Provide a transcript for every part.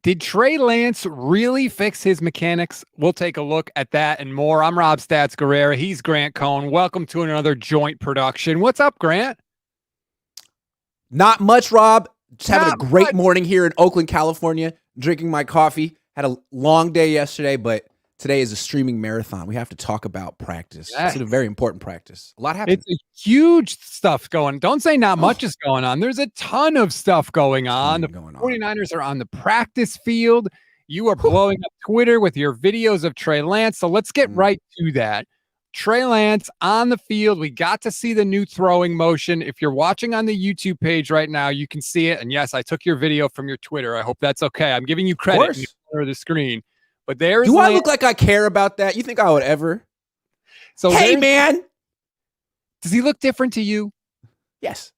Did Trey Lance really fix his mechanics? We'll take a look at that and more. I'm Rob Stats Guerrera. He's Grant Cohn. Welcome to another joint production. What's up, Grant? Not much, Rob. Just having a great much. morning here in Oakland, California, drinking my coffee. Had a long day yesterday, but today is a streaming marathon. We have to talk about practice. Yes. It's a very important practice. A lot happened. It's a huge stuff going. Don't say not much is going on. There's a ton of stuff going on. The 49ers are on the practice field. You are blowing up Twitter with your videos of Trey Lance. So let's get right to that. Trey Lance on the field. We got to see the new throwing motion. If you're watching on the YouTube page right now, you can see it. And yes, I took your video from your Twitter. I hope that's okay. I'm giving you credit for the screen. But there's Do I look like I care about that? You think I would ever? So hey, man. Does he look different to you? Yes.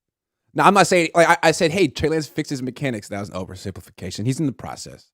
Now, I'm not saying, like I said, hey, Trey Lance fixed his mechanics. That was an oversimplification. He's in the process.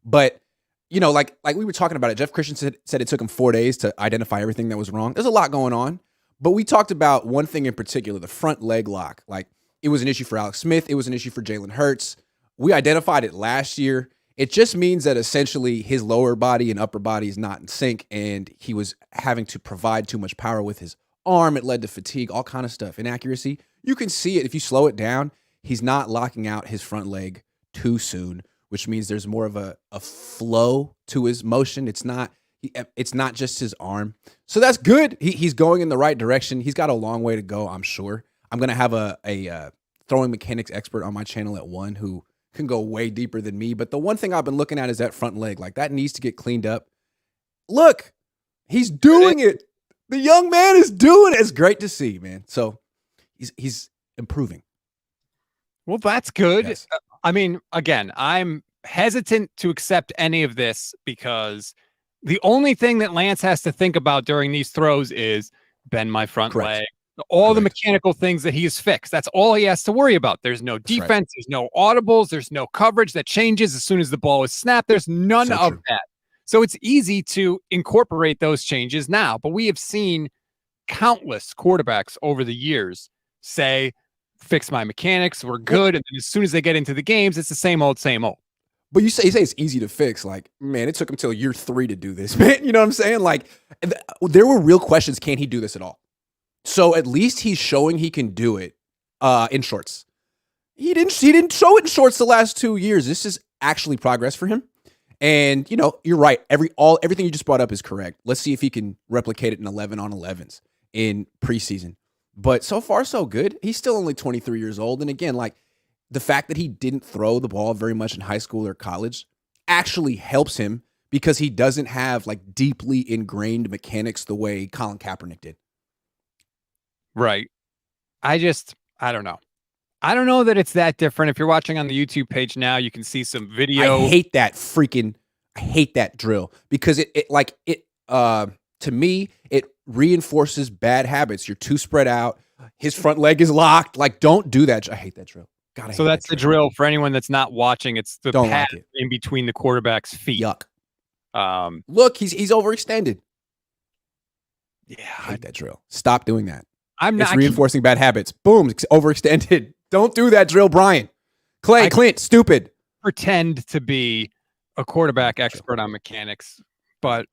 But, you know, like we were talking about it, Jeff Christian said it took him 4 days to identify everything that was wrong. There's a lot going on. But we talked about one thing in particular, the front leg lock. Like, it was an issue for Alex Smith. It was an issue for Jalen Hurts. We identified it last year. It just means that essentially his lower body and upper body is not in sync, and he was having to provide too much power with his arm. It led to fatigue, all kind of stuff, inaccuracy. You can see it if you slow it down. He's not locking out his front leg too soon, which means there's more of a flow to his motion. It's not just his arm. So that's good. He's going in the right direction. He's got a long way to go, I'm sure. I'm going to have a throwing mechanics expert on my channel at 1 who can go way deeper than me. But the one thing I've been looking at is that front leg. Like, that needs to get cleaned up. Look, he's doing it. The young man is doing it. It's great to see, man. So he's improving. Well, that's good. Yes. I mean, again, I'm hesitant to accept any of this because the only thing that Lance has to think about during these throws is bend my front leg. All the mechanical things that he has fixed. That's all he has to worry about. There's no defense. There's no audibles. There's no coverage that changes as soon as the ball is snapped. There's none of that. So it's easy to incorporate those changes now. But we have seen countless quarterbacks over the years say, fix my mechanics. We're good. And then as soon as they get into the games, it's the same old, same old. But you say it's easy to fix. Like, man, it took him till year 3 to do this, man. You know what I'm saying? Like, there were real questions. Can he do this at all? So at least he's showing he can do it in shorts. He didn't show it in shorts the last 2 years. This is actually progress for him. And, you know, you're right. Everything you just brought up is correct. Let's see if he can replicate it in 11-on-11s in preseason. But so far, so good. He's still only 23 years old. And again, like, the fact that he didn't throw the ball very much in high school or college actually helps him because he doesn't have, like, deeply ingrained mechanics the way Colin Kaepernick did. Right. I don't know. I don't know that it's that different. If you're watching on the YouTube page now, you can see some video. I hate that drill because to me, it reinforces bad habits. You're too spread out. His front leg is locked. Like, don't do that. I hate that drill. God, so that's the drill for anyone that's not watching. It's the pad like in between the quarterback's feet. Yuck. Look, he's overextended. Yeah. I hate that drill. Stop doing that. It's reinforcing bad habits. Boom, overextended. Don't do that drill, Brian. Clint, stupid. Pretend to be a quarterback expert on mechanics, but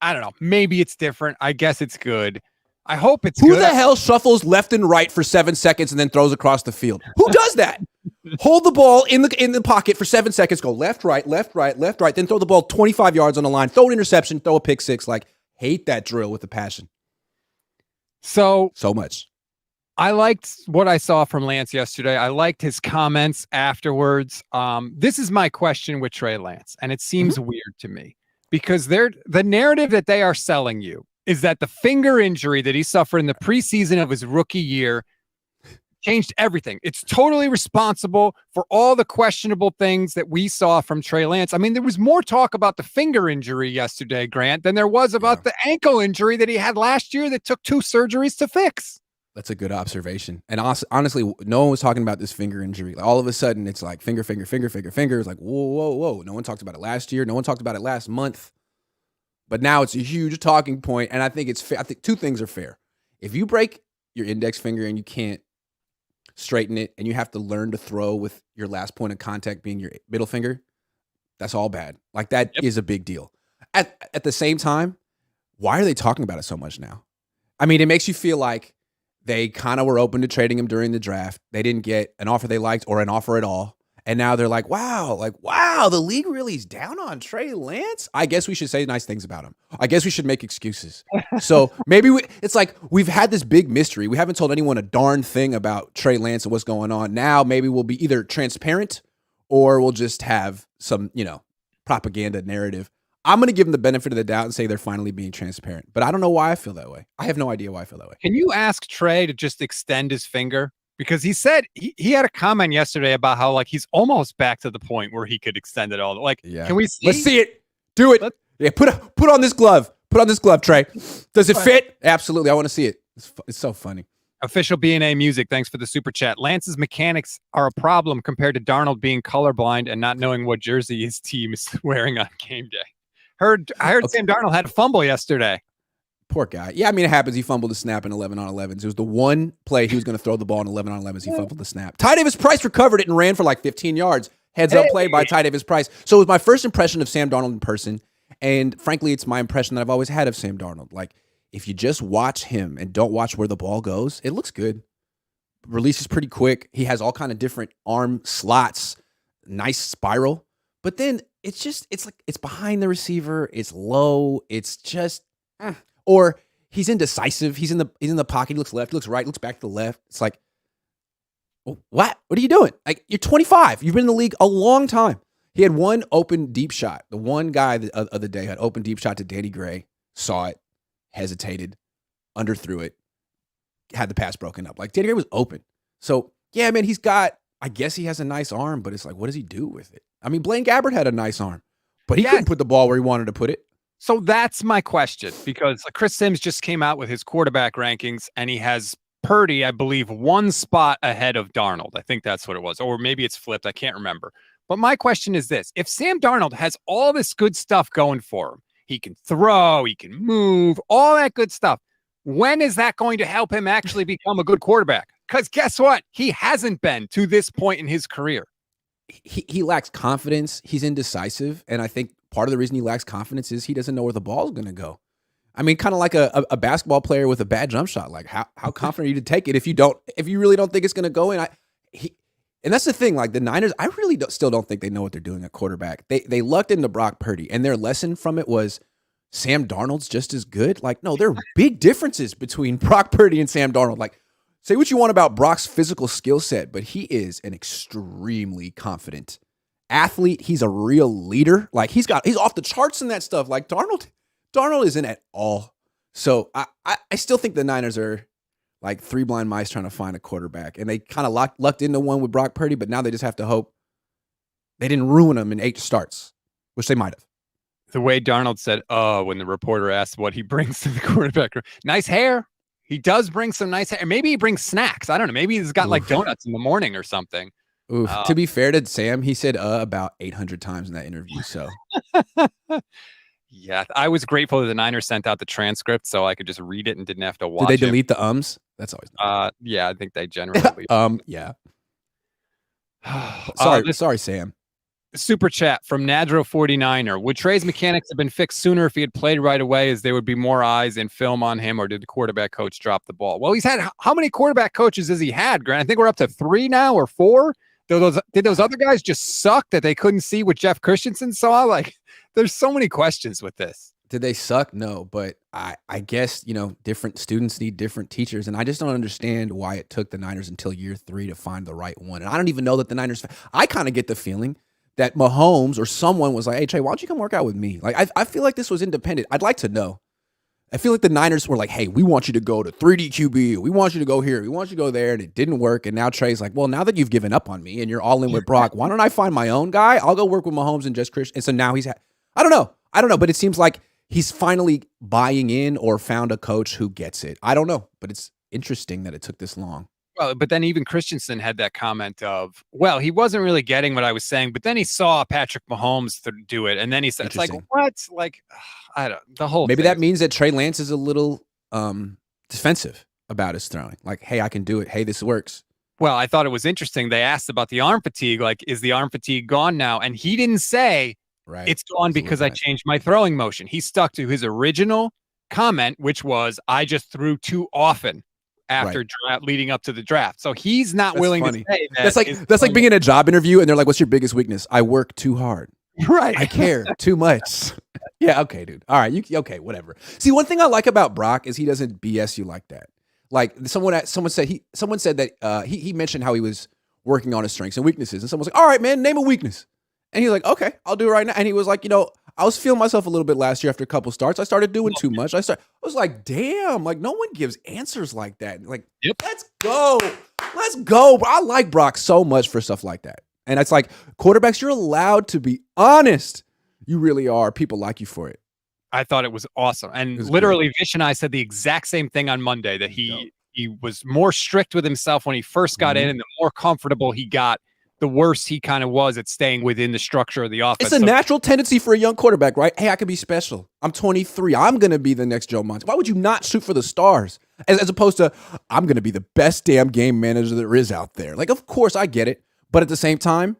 I don't know. Maybe it's different. I guess it's good. I hope it's good. Who the hell shuffles left and right for 7 seconds and then throws across the field? Who does that? Hold the ball in the pocket for 7 seconds, go left, right, then throw the ball 25 yards on the line, throw an interception, throw a pick six. Like, hate that drill with a passion. So much. I liked what I saw from Lance yesterday. I liked his comments afterwards. This is my question with Trey Lance, and it seems weird to me because the narrative that they are selling you is that the finger injury that he suffered in the preseason of his rookie year changed everything. It's totally responsible for all the questionable things that we saw from Trey Lance. I mean, there was more talk about the finger injury yesterday, Grant, than there was about the ankle injury that he had last year that took 2 surgeries to fix. That's a good observation. And honestly, no one was talking about this finger injury. Like, all of a sudden, it's like finger. It's like, whoa. No one talked about it last year. No one talked about it last month. But now it's a huge talking point, and I think it's fair. I think 2 things are fair. If you break your index finger and you can't straighten it, and you have to learn to throw with your last point of contact being your middle finger, That's all bad. Like that Yep. is a big deal. At the same time, why are they talking about it so much now? I mean, it makes you feel like they kind of were open to trading him during the draft. They didn't get an offer they liked or an offer at all. And now they're like, wow, the league really is down on Trey Lance. I guess we should say nice things about him. I guess we should make excuses. So maybe it's like we've had this big mystery. We haven't told anyone a darn thing about Trey Lance and what's going on. Now maybe we'll be either transparent or we'll just have some, propaganda narrative. I'm going to give them the benefit of the doubt and say they're finally being transparent. But I don't know why I feel that way. I have no idea why I feel that way. Can you ask Trey to just extend his finger? Because he said he had a comment yesterday about how like he's almost back to the point where he could extend it all. Like, Can we see? Let's see it. Do it. Put on this glove. Put on this glove, Trey. Does it fit? Absolutely. I want to see it. It's so funny. Official B&A Music, thanks for the super chat. Lance's mechanics are a problem compared to Darnold being colorblind and not knowing what jersey his team is wearing on game day. I heard Sam Darnold had a fumble yesterday. Poor guy. Yeah, I mean, it happens. He fumbled a snap in 11-on-11s. It was the one play he was going to throw the ball in 11-on-11s. He fumbled the snap. Ty Davis Price recovered it and ran for like 15 yards. Heads up play by Ty Davis Price. So it was my first impression of Sam Darnold in person. And frankly, it's my impression that I've always had of Sam Darnold. Like, if you just watch him and don't watch where the ball goes, it looks good. Release is pretty quick. He has all kind of different arm slots, nice spiral. But then it's behind the receiver. It's low. It's just, or he's indecisive. He's in the pocket. He looks left. He looks right. He looks back to the left. It's like, what? What are you doing? Like, you're 25. You've been in the league a long time. He had one open deep shot. The one guy the other day had open deep shot to Danny Gray, saw it, hesitated, underthrew it, had the pass broken up. Like, Danny Gray was open. So, yeah, man, I guess he has a nice arm, but it's like, what does he do with it? I mean, Blaine Gabbert had a nice arm, but he couldn't put the ball where he wanted to put it. So that's my question, because Chris Sims just came out with his quarterback rankings, and he has Purdy, I believe, one spot ahead of Darnold. I think that's what it was. Or maybe it's flipped. I can't remember. But my question is this. If Sam Darnold has all this good stuff going for him, he can throw, he can move, all that good stuff, when is that going to help him actually become a good quarterback? Because guess what? He hasn't been to this point in his career. He lacks confidence. He's indecisive. And I think part of the reason he lacks confidence is he doesn't know where the ball is going to go. I mean, kind of like a basketball player with a bad jump shot. Like, how confident are you to take it if you really don't think it's going to go in? And that's the thing. Like, the Niners, I really still don't think they know what they're doing at quarterback. They lucked into Brock Purdy, and their lesson from it was Sam Darnold's just as good. Like, no, there are big differences between Brock Purdy and Sam Darnold. Like, say what you want about Brock's physical skill set, but he is an extremely confident athlete. He's a real leader. Like, he's off the charts in that stuff. Like, Darnold isn't at all. So I still think the Niners are like three blind mice trying to find a quarterback. And they kind of lucked into one with Brock Purdy, but now they just have to hope they didn't ruin him in 8 starts, which they might have. The way Darnold said, when the reporter asked what he brings to the quarterback room. Nice hair. He does bring some nice hair. Maybe he brings snacks. I don't know. Maybe he's got like donuts in the morning or something. To be fair to Sam, he said about 800 times in that interview. So, yeah, I was grateful that the Niners sent out the transcript so I could just read it and didn't have to watch. Did they delete the ums? That's always nice. Yeah, I think they generally. Yeah. Sorry, Sam. Super chat from Nadro 49er. Would Trey's mechanics have been fixed sooner if he had played right away, as there would be more eyes and film on him, or did the quarterback coach drop the ball? Well, he's had how many quarterback coaches has he had, Grant? I think we're up to 3 now or 4. Did those other guys just suck that they couldn't see what Jeff Christensen saw? Like, there's so many questions with this. Did they suck? No, but I guess, different students need different teachers, and I just don't understand why it took the Niners until year 3 to find the right one. And I don't even know that the Niners, I kind of get the feeling that Mahomes or someone was like, hey, Trey, why don't you come work out with me? Like, I feel like this was independent. I'd like to know. I feel like the Niners were like, hey, we want you to go to 3D QB. We want you to go here. We want you to go there. And it didn't work. And now Trey's like, well, now that you've given up on me and you're all in with Brock, why don't I find my own guy? I'll go work with Mahomes and just Christian. And so now I don't know. But it seems like he's finally buying in or found a coach who gets it. I don't know. But it's interesting that it took this long. Well, but then even Christensen had that comment of, well, he wasn't really getting what I was saying, but then he saw Patrick Mahomes do it. And then he said, it's like, what? Like, I don't, the whole Maybe thing. that means that Trey Lance is a little defensive about his throwing. Like, hey, I can do it. Hey, this works. Well, I thought it was interesting. They asked about the arm fatigue. Like, is the arm fatigue gone now? And he didn't say, Right. It's gone because I changed my throwing motion. He stuck to his original comment, which was, I just threw too often after leading up to the draft. So he's not willing to say that. That's like being in a job interview and they're like, what's your biggest weakness? I work too hard. Right. I care too much. Yeah. Okay, dude. All right. Okay. Whatever. See, one thing I like about Brock is he doesn't BS you like that. Like someone said that he mentioned how he was working on his strengths and weaknesses, and someone's like, all right, man, name a weakness. And he's like, okay, I'll do it right now. And he was like, I was feeling myself a little bit last year after a couple starts. I started doing too much. I was like, damn, like no one gives answers like that. Like, let's go. Let's go. I like Brock so much for stuff like that. And it's like, quarterbacks, you're allowed to be honest. You really are. People like you for it. I thought it was awesome. And literally, Vish and I said the exact same thing on Monday, that he was more strict with himself when he first got in, and the more comfortable he got, the worse he kind of was at staying within the structure of the offense. It's a natural tendency for a young quarterback, right? Hey, I could be special. I'm 23. I'm going to be the next Joe Montana. Why would you not shoot for the stars? As opposed to, I'm going to be the best damn game manager there is out there. Like, of course, I get it. But at the same time,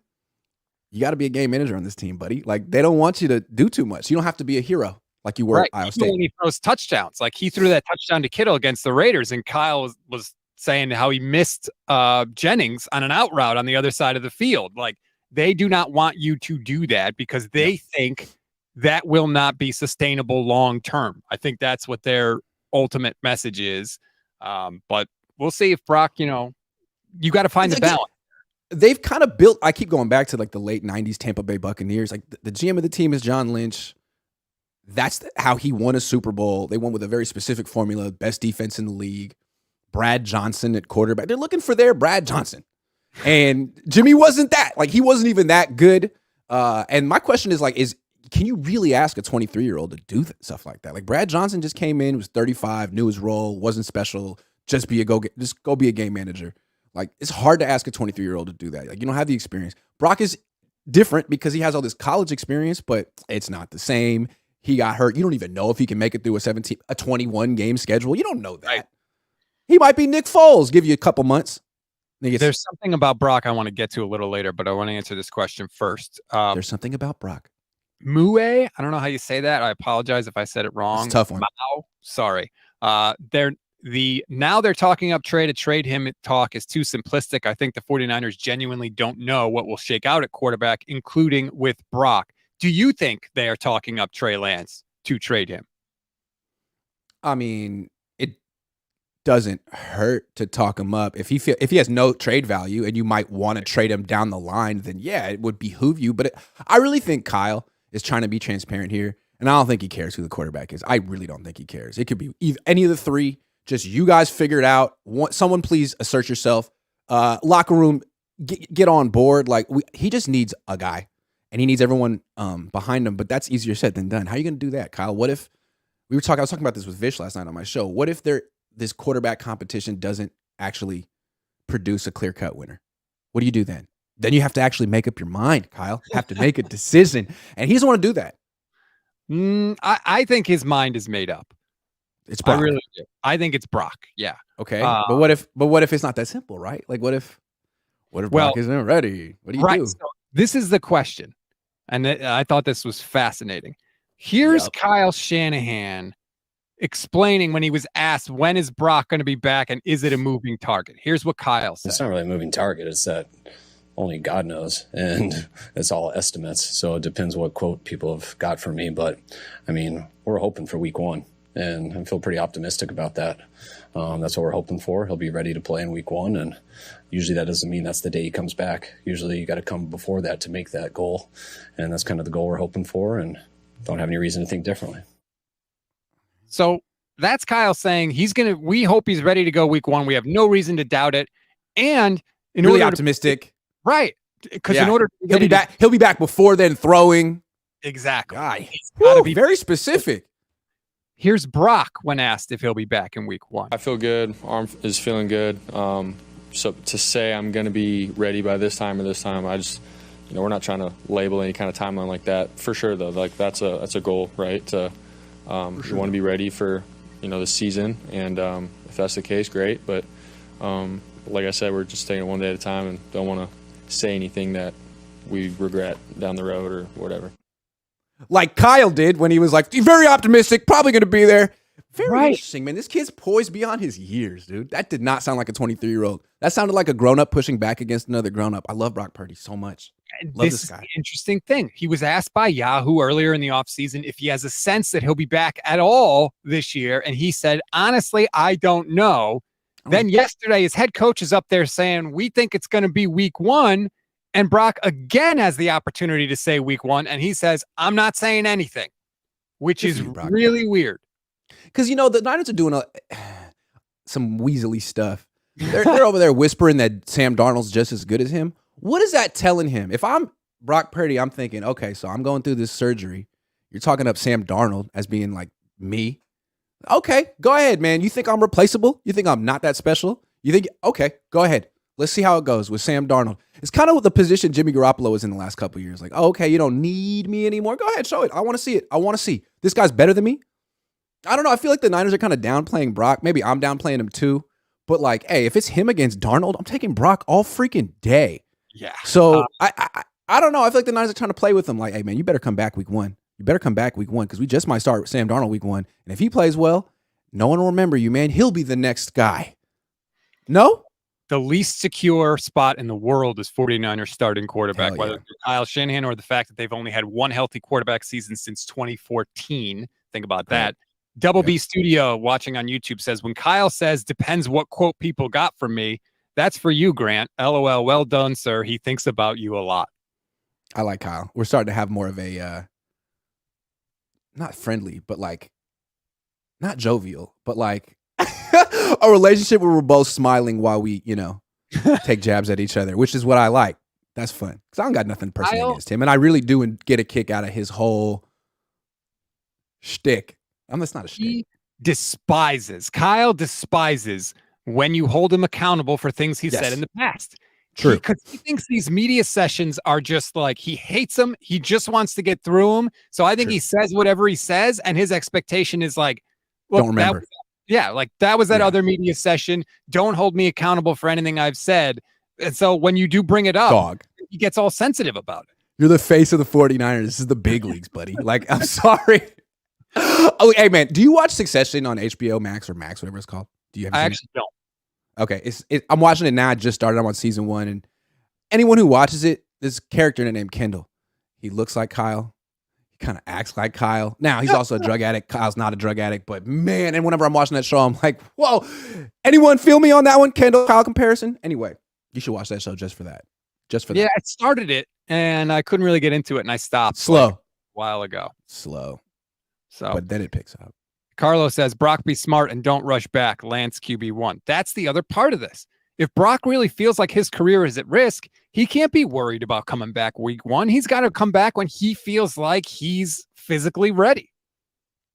you got to be a game manager on this team, buddy. Like, they don't want you to do too much. You don't have to be a hero like you were at Iowa State. When he throws touchdowns, like he threw that touchdown to Kittle against the Raiders, and Kyle was saying how he missed Jennings on an out route on the other side of the field. Like, they do not want you to do that because they think that will not be sustainable long term. I think that's what their ultimate message is. But we'll see if Brock, you got to find the balance. They've kind of built, I keep going back to like the late 90s Tampa Bay Buccaneers. Like the GM of the team is John Lynch. That's how he won a Super Bowl. They won with a very specific formula, best defense in the league. Brad Johnson at quarterback. They're looking for their Brad Johnson. And Jimmy wasn't that. Like, he wasn't even that good. And my question is, like, can you really ask a 23-year-old to do stuff like that? Like, Brad Johnson just came in, was 35, knew his role, wasn't special, just go be a game manager. Like, it's hard to ask a 23-year-old to do that. Like, you don't have the experience. Brock is different because he has all this college experience, but it's not the same. He got hurt. You don't even know if he can make it through a 21 game schedule. You don't know that. Right. He might be Nick Foles, give you a couple months. There's something about Brock I want to get to a little later, but I want to answer this question first. There's something about Brock. Mue, I don't know how you say that. I apologize if I said it wrong. It's a tough one. Sorry. Now they're talking up Trey to trade him. Talk is too simplistic. I think the 49ers genuinely don't know what will shake out at quarterback, including with Brock. Do you think they are talking up Trey Lance to trade him? I mean, it doesn't hurt to talk him up. If he has no trade value and you might want to trade him down the line, then yeah, it would behoove you. But I really think Kyle is trying to be transparent here, and I don't think he cares who the quarterback is. I really don't think he cares. It could be any of the three. Just you guys figure it out. Someone please assert yourself. Locker room, get on board. Like he just needs a guy, and he needs everyone behind him. But that's easier said than done. How are you going to do that, Kyle? What if I was talking about this with Vish last night on my show. What if this quarterback competition doesn't actually produce a clear-cut winner? What do you do then? Then you have to actually make up your mind, Kyle. You have to make a decision. And he doesn't want to do that. I think his mind is made up. It's Brock. I really do. I think it's Brock. Yeah. Okay. But what if it's not that simple, right? Like what if Brock isn't ready? What do you do? So this is the question. And I thought this was fascinating. Here's Kyle Shanahan explaining when he was asked, when is Brock going to be back and is it a moving target? Here's what Kyle said. It's not really a moving target. It's that only God knows. And it's all estimates. So it depends what quote people have got from me. But, I mean, we're hoping for week 1. And I feel pretty optimistic about that. That's what we're hoping for. He'll be ready to play in week 1. And usually that doesn't mean that's the day he comes back. Usually you got to come before that to make that goal. And that's kind of the goal we're hoping for. And don't have any reason to think differently. So that's Kyle saying we hope he's ready to go week 1. We have no reason to doubt it. And really optimistic. Right. Because in order to he'll be back before then throwing. Exactly. Guy. Gotta be very specific. Here's Brock when asked if he'll be back in week 1. I feel good. Arm is feeling good. So to say I'm going to be ready by this time or this time, I just, we're not trying to label any kind of timeline like that. For sure, though, like that's a goal, right? You want to be ready for, the season. And if that's the case, great. But like I said, we're just taking it one day at a time and don't want to say anything that we regret down the road or whatever. like Kyle did when he was like, very optimistic, probably going to be there. Very interesting, man. This kid's poised beyond his years, dude. That did not sound like a 23-year-old. That sounded like a grown-up pushing back against another grown-up. I love Brock Purdy so much. Love this guy. Is the interesting thing. He was asked by Yahoo earlier in the offseason if he has a sense that he'll be back at all this year, and he said, honestly, I don't know. Then yesterday, his head coach is up there saying, we think it's going to be week 1, and Brock again has the opportunity to say week 1, and he says, I'm not saying anything, which is really weird. Because, the Niners are doing some weaselly stuff. They're over there whispering that Sam Darnold's just as good as him. What is that telling him? If I'm Brock Purdy, I'm thinking, okay, so I'm going through this surgery. You're talking up Sam Darnold as being like me. Okay, go ahead, man. You think I'm replaceable? You think I'm not that special? You think, okay, go ahead. Let's see how it goes with Sam Darnold. It's kind of the position Jimmy Garoppolo was in the last couple of years. Like, oh, okay, you don't need me anymore. Go ahead, show it. I want to see it. I want to see. This guy's better than me. I don't know. I feel like the Niners are kind of downplaying Brock. Maybe I'm downplaying him too. But like, hey, if it's him against Darnold, I'm taking Brock all freaking day. Yeah. So I don't know. I feel like the Niners are trying to play with him. Like, hey, man, you better come back week 1. You better come back week 1 because we just might start Sam Darnold week 1. And if he plays well, no one will remember you, man. He'll be the next guy. No? The least secure spot in the world is 49ers starting quarterback, yeah. whether it's Kyle Shanahan or the fact that they've only had one healthy quarterback season since 2014. Think about that. Double B Studio watching on YouTube says, when Kyle says, depends what quote people got from me, that's for you, Grant. LOL. Well done, sir. He thinks about you a lot. I like Kyle. We're starting to have more of a, not friendly, but like, not jovial, but like a relationship where we're both smiling while we, take jabs at each other, which is what I like. That's fun. Because I don't got nothing personal against him. And I really do get a kick out of his whole shtick. That's not a shtick. Kyle despises when you hold him accountable for things he said in the past. True. Because he thinks these media sessions are just like, he hates them. He just wants to get through them. So I think he says whatever he says, and his expectation is like, don't remember. That was that other media session. Don't hold me accountable for anything I've said. And so when you do bring it up, he gets all sensitive about it. You're the face of the 49ers. This is the big leagues, buddy. Like, I'm sorry. Oh, hey, man, do you watch Succession on HBO Max or Max, whatever it's called? I actually don't. Okay, I'm watching it now. I just started. I'm on season 1, and anyone who watches it, this character named Kendall. He looks like Kyle. He kind of acts like Kyle. Now, he's also a drug addict. Kyle's not a drug addict, but man, and whenever I'm watching that show, I'm like, whoa, anyone feel me on that one? Kendall-Kyle comparison? Anyway, you should watch that show just for that. Yeah, I started it, and I couldn't really get into it, and I stopped. Slow. A while ago. Slow. So, but then it picks up. Carlos says, Brock, be smart and don't rush back. Lance QB1. That's the other part of this. If Brock really feels like his career is at risk, he can't be worried about coming back week 1. He's got to come back when he feels like he's physically ready.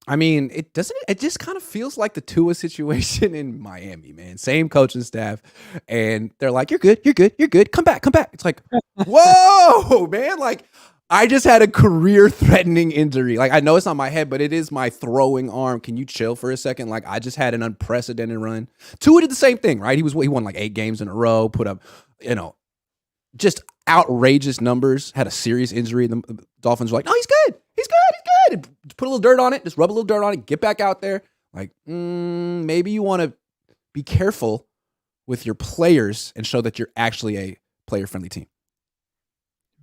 I mean, it just kind of feels like the Tua situation in Miami, man. Same coaching staff. And they're like, you're good. Come back. It's like, whoa, man. Like, I just had a career-threatening injury. Like, I know it's not my head, but it is my throwing arm. Can you chill for a second? Like, I just had an unprecedented run. Tua did the same thing, right? He won like 8 games in a row, put up, just outrageous numbers, had a serious injury. The Dolphins were like, no, he's good. Put a little dirt on it, just rub a little dirt on it, get back out there. Like, maybe you want to be careful with your players and show that you're actually a player-friendly team.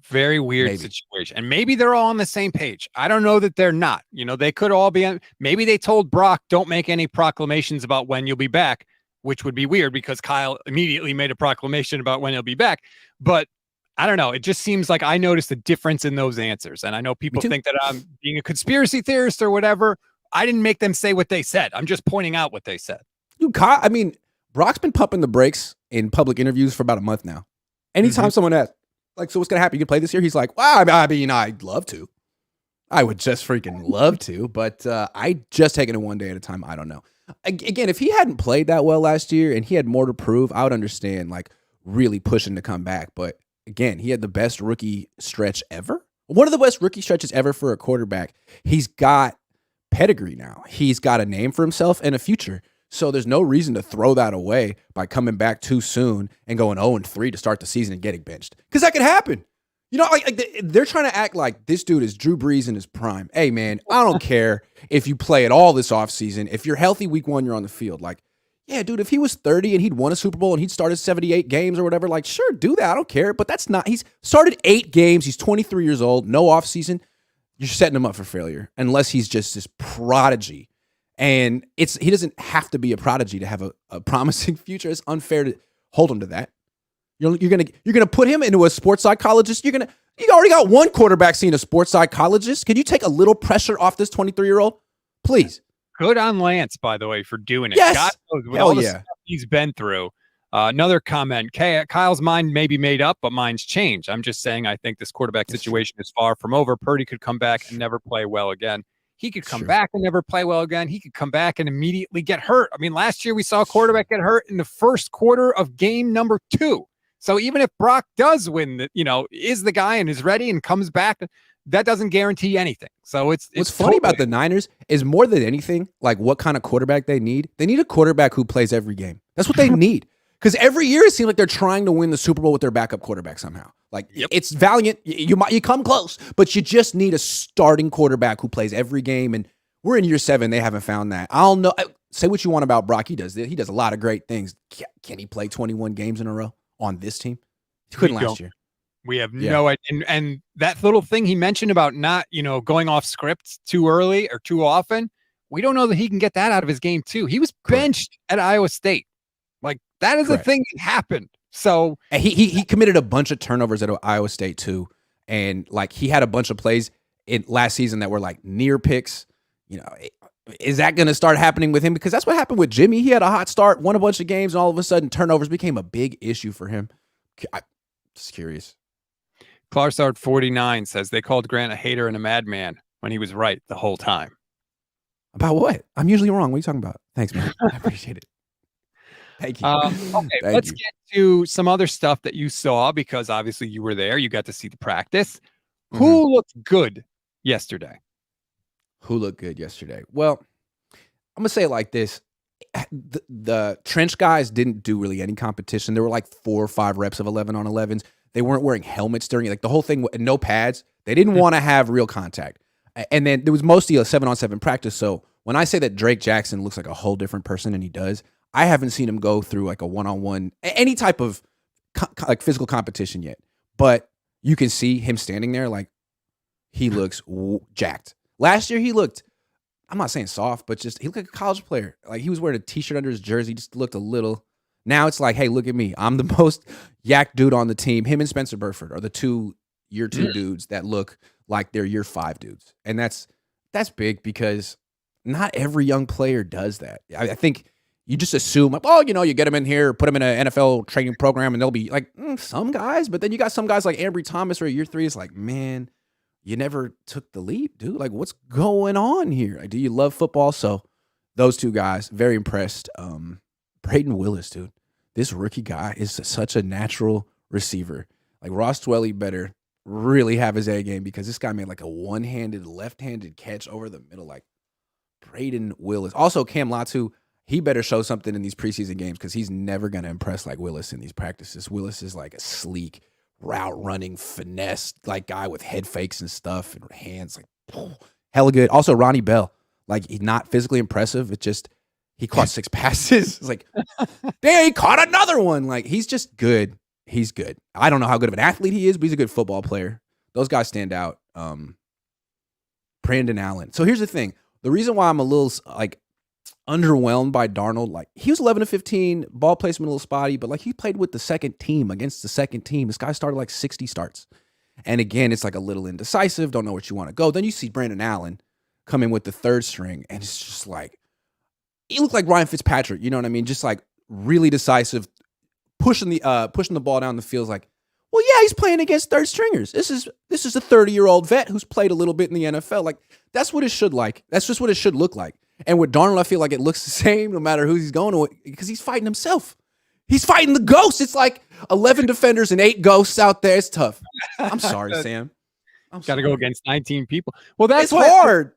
Very weird situation. And maybe they're all on the same page. I don't know that they're not. They could all be on. Maybe they told Brock, don't make any proclamations about when you'll be back, which would be weird because Kyle immediately made a proclamation about when he'll be back. But I don't know. It just seems like I noticed a difference in those answers. And I know people think that I'm being a conspiracy theorist or whatever. I didn't make them say what they said. I'm just pointing out what they said. Brock's been pumping the brakes in public interviews for about a month now. Anytime someone asks, like, so what's going to happen? You can play this year? He's like, well, I mean, I'd love to. I would just freaking love to, but I just taking it one day at a time. I don't know. Again, if he hadn't played that well last year and he had more to prove, I would understand, like, really pushing to come back. But again, he had the best rookie stretch ever. One of the best rookie stretches ever for a quarterback. He's got pedigree now. He's got a name for himself and a future. So there's no reason to throw that away by coming back too soon and going 0-3 to start the season and getting benched. Because that could happen. You know, they're trying to act like this dude is Drew Brees in his prime. Hey, man, I don't care if you play at all this offseason. If you're healthy week 1, you're on the field. Like, yeah, dude, if he was 30 and he'd won a Super Bowl and he'd started 78 games or whatever, like, sure, do that. I don't care. But that's not – he's started 8 games. He's 23 years old, no offseason. You're setting him up for failure unless he's just this prodigy. And he doesn't have to be a prodigy to have a promising future. It's unfair to hold him to that. You're gonna put him into a sports psychologist. You already got one quarterback seeing a sports psychologist. Can you take a little pressure off this 23-year-old, please? Good on Lance, by the way, for doing it. Yes, God knows, with all the stuff he's been through. Another comment: Kyle's mind may be made up, but mine's changed. I'm just saying, I think this quarterback situation is far from over. Purdy could come back and never play well again. He could come back and never play well again. He could come back and immediately get hurt. I mean, last year we saw a quarterback get hurt in the first quarter of game number 2. So even if Brock does win, is the guy and is ready and comes back, that doesn't guarantee anything. So it's what's funny about the Niners is more than anything, like what kind of quarterback they need. They need a quarterback who plays every game. That's what they need. Because every year it seems like they're trying to win the Super Bowl with their backup quarterback somehow. Like It's valiant. You come close, but you just need a starting quarterback who plays every game. And we're in year 7. They haven't found that. I don't know. Say what you want about Brock. He does a lot of great things. Can he play 21 games in a row on this team? He couldn't last year. We have no idea. And that little thing he mentioned about not, going off script too early or too often, we don't know that he can get that out of his game too. He was benched at Iowa State. Like that is a thing that happened. So and he committed a bunch of turnovers at Iowa State too. And like he had a bunch of plays in last season that were like near picks. Is that going to start happening with him? Because that's what happened with Jimmy. He had a hot start, won a bunch of games, and all of a sudden turnovers became a big issue for him. I'm just curious. Clarsard 49 says they called Grant a hater and a madman when he was right the whole time. About what? I'm usually wrong. What are you talking about? Thanks, man. I appreciate it. Thank you. Okay, let's get to some other stuff that you saw because obviously you were there. You got to see the practice. Mm-hmm. Who looked good yesterday? Who looked good yesterday? Well, I'm going to say it like this. The trench guys didn't do really any competition. There were like 4 or 5 reps of 11 on 11s. They weren't wearing helmets during it. Like the whole thing, no pads. They didn't want to have real contact. And then there was mostly a 7-on-7 practice. So when I say that Drake Jackson looks like a whole different person than he does, I haven't seen him go through like a one-on-one, any type of like physical competition yet. But you can see him standing there like he looks jacked. Last year he looked, I'm not saying soft, but just he looked like a college player. Like he was wearing a t-shirt under his jersey, just looked a little. Now it's like, hey, look at me. I'm the most yak dude on the team. Him and Spencer Burford are the 2 year 2 dudes that look like they're year 5 dudes. And that's big because not every young player does that. I think you just assume, like, oh, you get them in here, put them in an NFL training program, and they'll be like some guys. But then you got some guys like Ambry Thomas or year 3. It's like, man, you never took the leap, dude. Like, what's going on here? Like, do you love football? So those 2 guys, very impressed. Brayden Willis, dude. This rookie guy is such a natural receiver. Like, Ross Dwelly better really have his A game because this guy made like a one-handed, left-handed catch over the middle. Like, Brayden Willis. Also, Cam Latu, he better show something in these preseason games because he's never going to impress like Willis in these practices. Willis is like a sleek, route-running, finesse like guy with head fakes and stuff and hands. Like, hella good. Also, Ronnie Bell. Like, he's not physically impressive. It's just he caught 6 passes. It's like, damn, he caught another one. Like, he's just good. He's good. I don't know how good of an athlete he is, but he's a good football player. Those guys stand out. Brandon Allen. So here's the thing. The reason why I'm a little like underwhelmed by Darnold, like he was 11 to 15, ball placement a little spotty, but like he played with the second team against the second team. This guy started like 60 starts. And again, it's like a little indecisive, don't know where you want to go. Then you see Brandon Allen come in with the 3rd string, and it's just like, he looked like Ryan Fitzpatrick, you know what I mean? Just like really decisive, pushing the ball down the field. Like, well, yeah, he's playing against 3rd stringers. This is a 30-year-old vet who's played a little bit in the NFL. Like, that's what it should like. That's just what it should look like. And with Darnold, I feel like it looks the same no matter who he's going with because he's fighting himself. He's fighting the ghosts. It's like 11 defenders and 8 ghosts out there. It's tough. I'm sorry, Sam. Got to go against 19 people. Well, that's hard.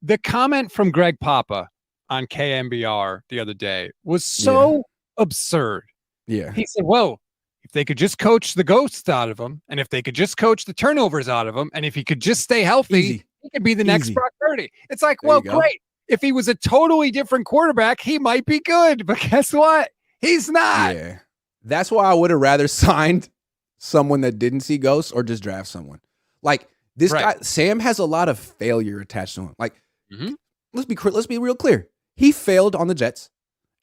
The comment from Greg Papa on KMBR the other day was so absurd. Yeah. He said, whoa, If they could just coach the ghosts out of him, and if they could just coach the turnovers out of him, and if he could just stay healthy, Easy. he could be the next Easy. Brock Purdy. It's like, There well, you go. great. If he was a totally different quarterback, he might be good. But guess what? He's not. Yeah. That's why I would have rather signed someone that didn't see ghosts or just draft someone. Like this Right. guy, Sam has a lot of failure attached to him. Like, Mhm. let's be real clear. He failed on the Jets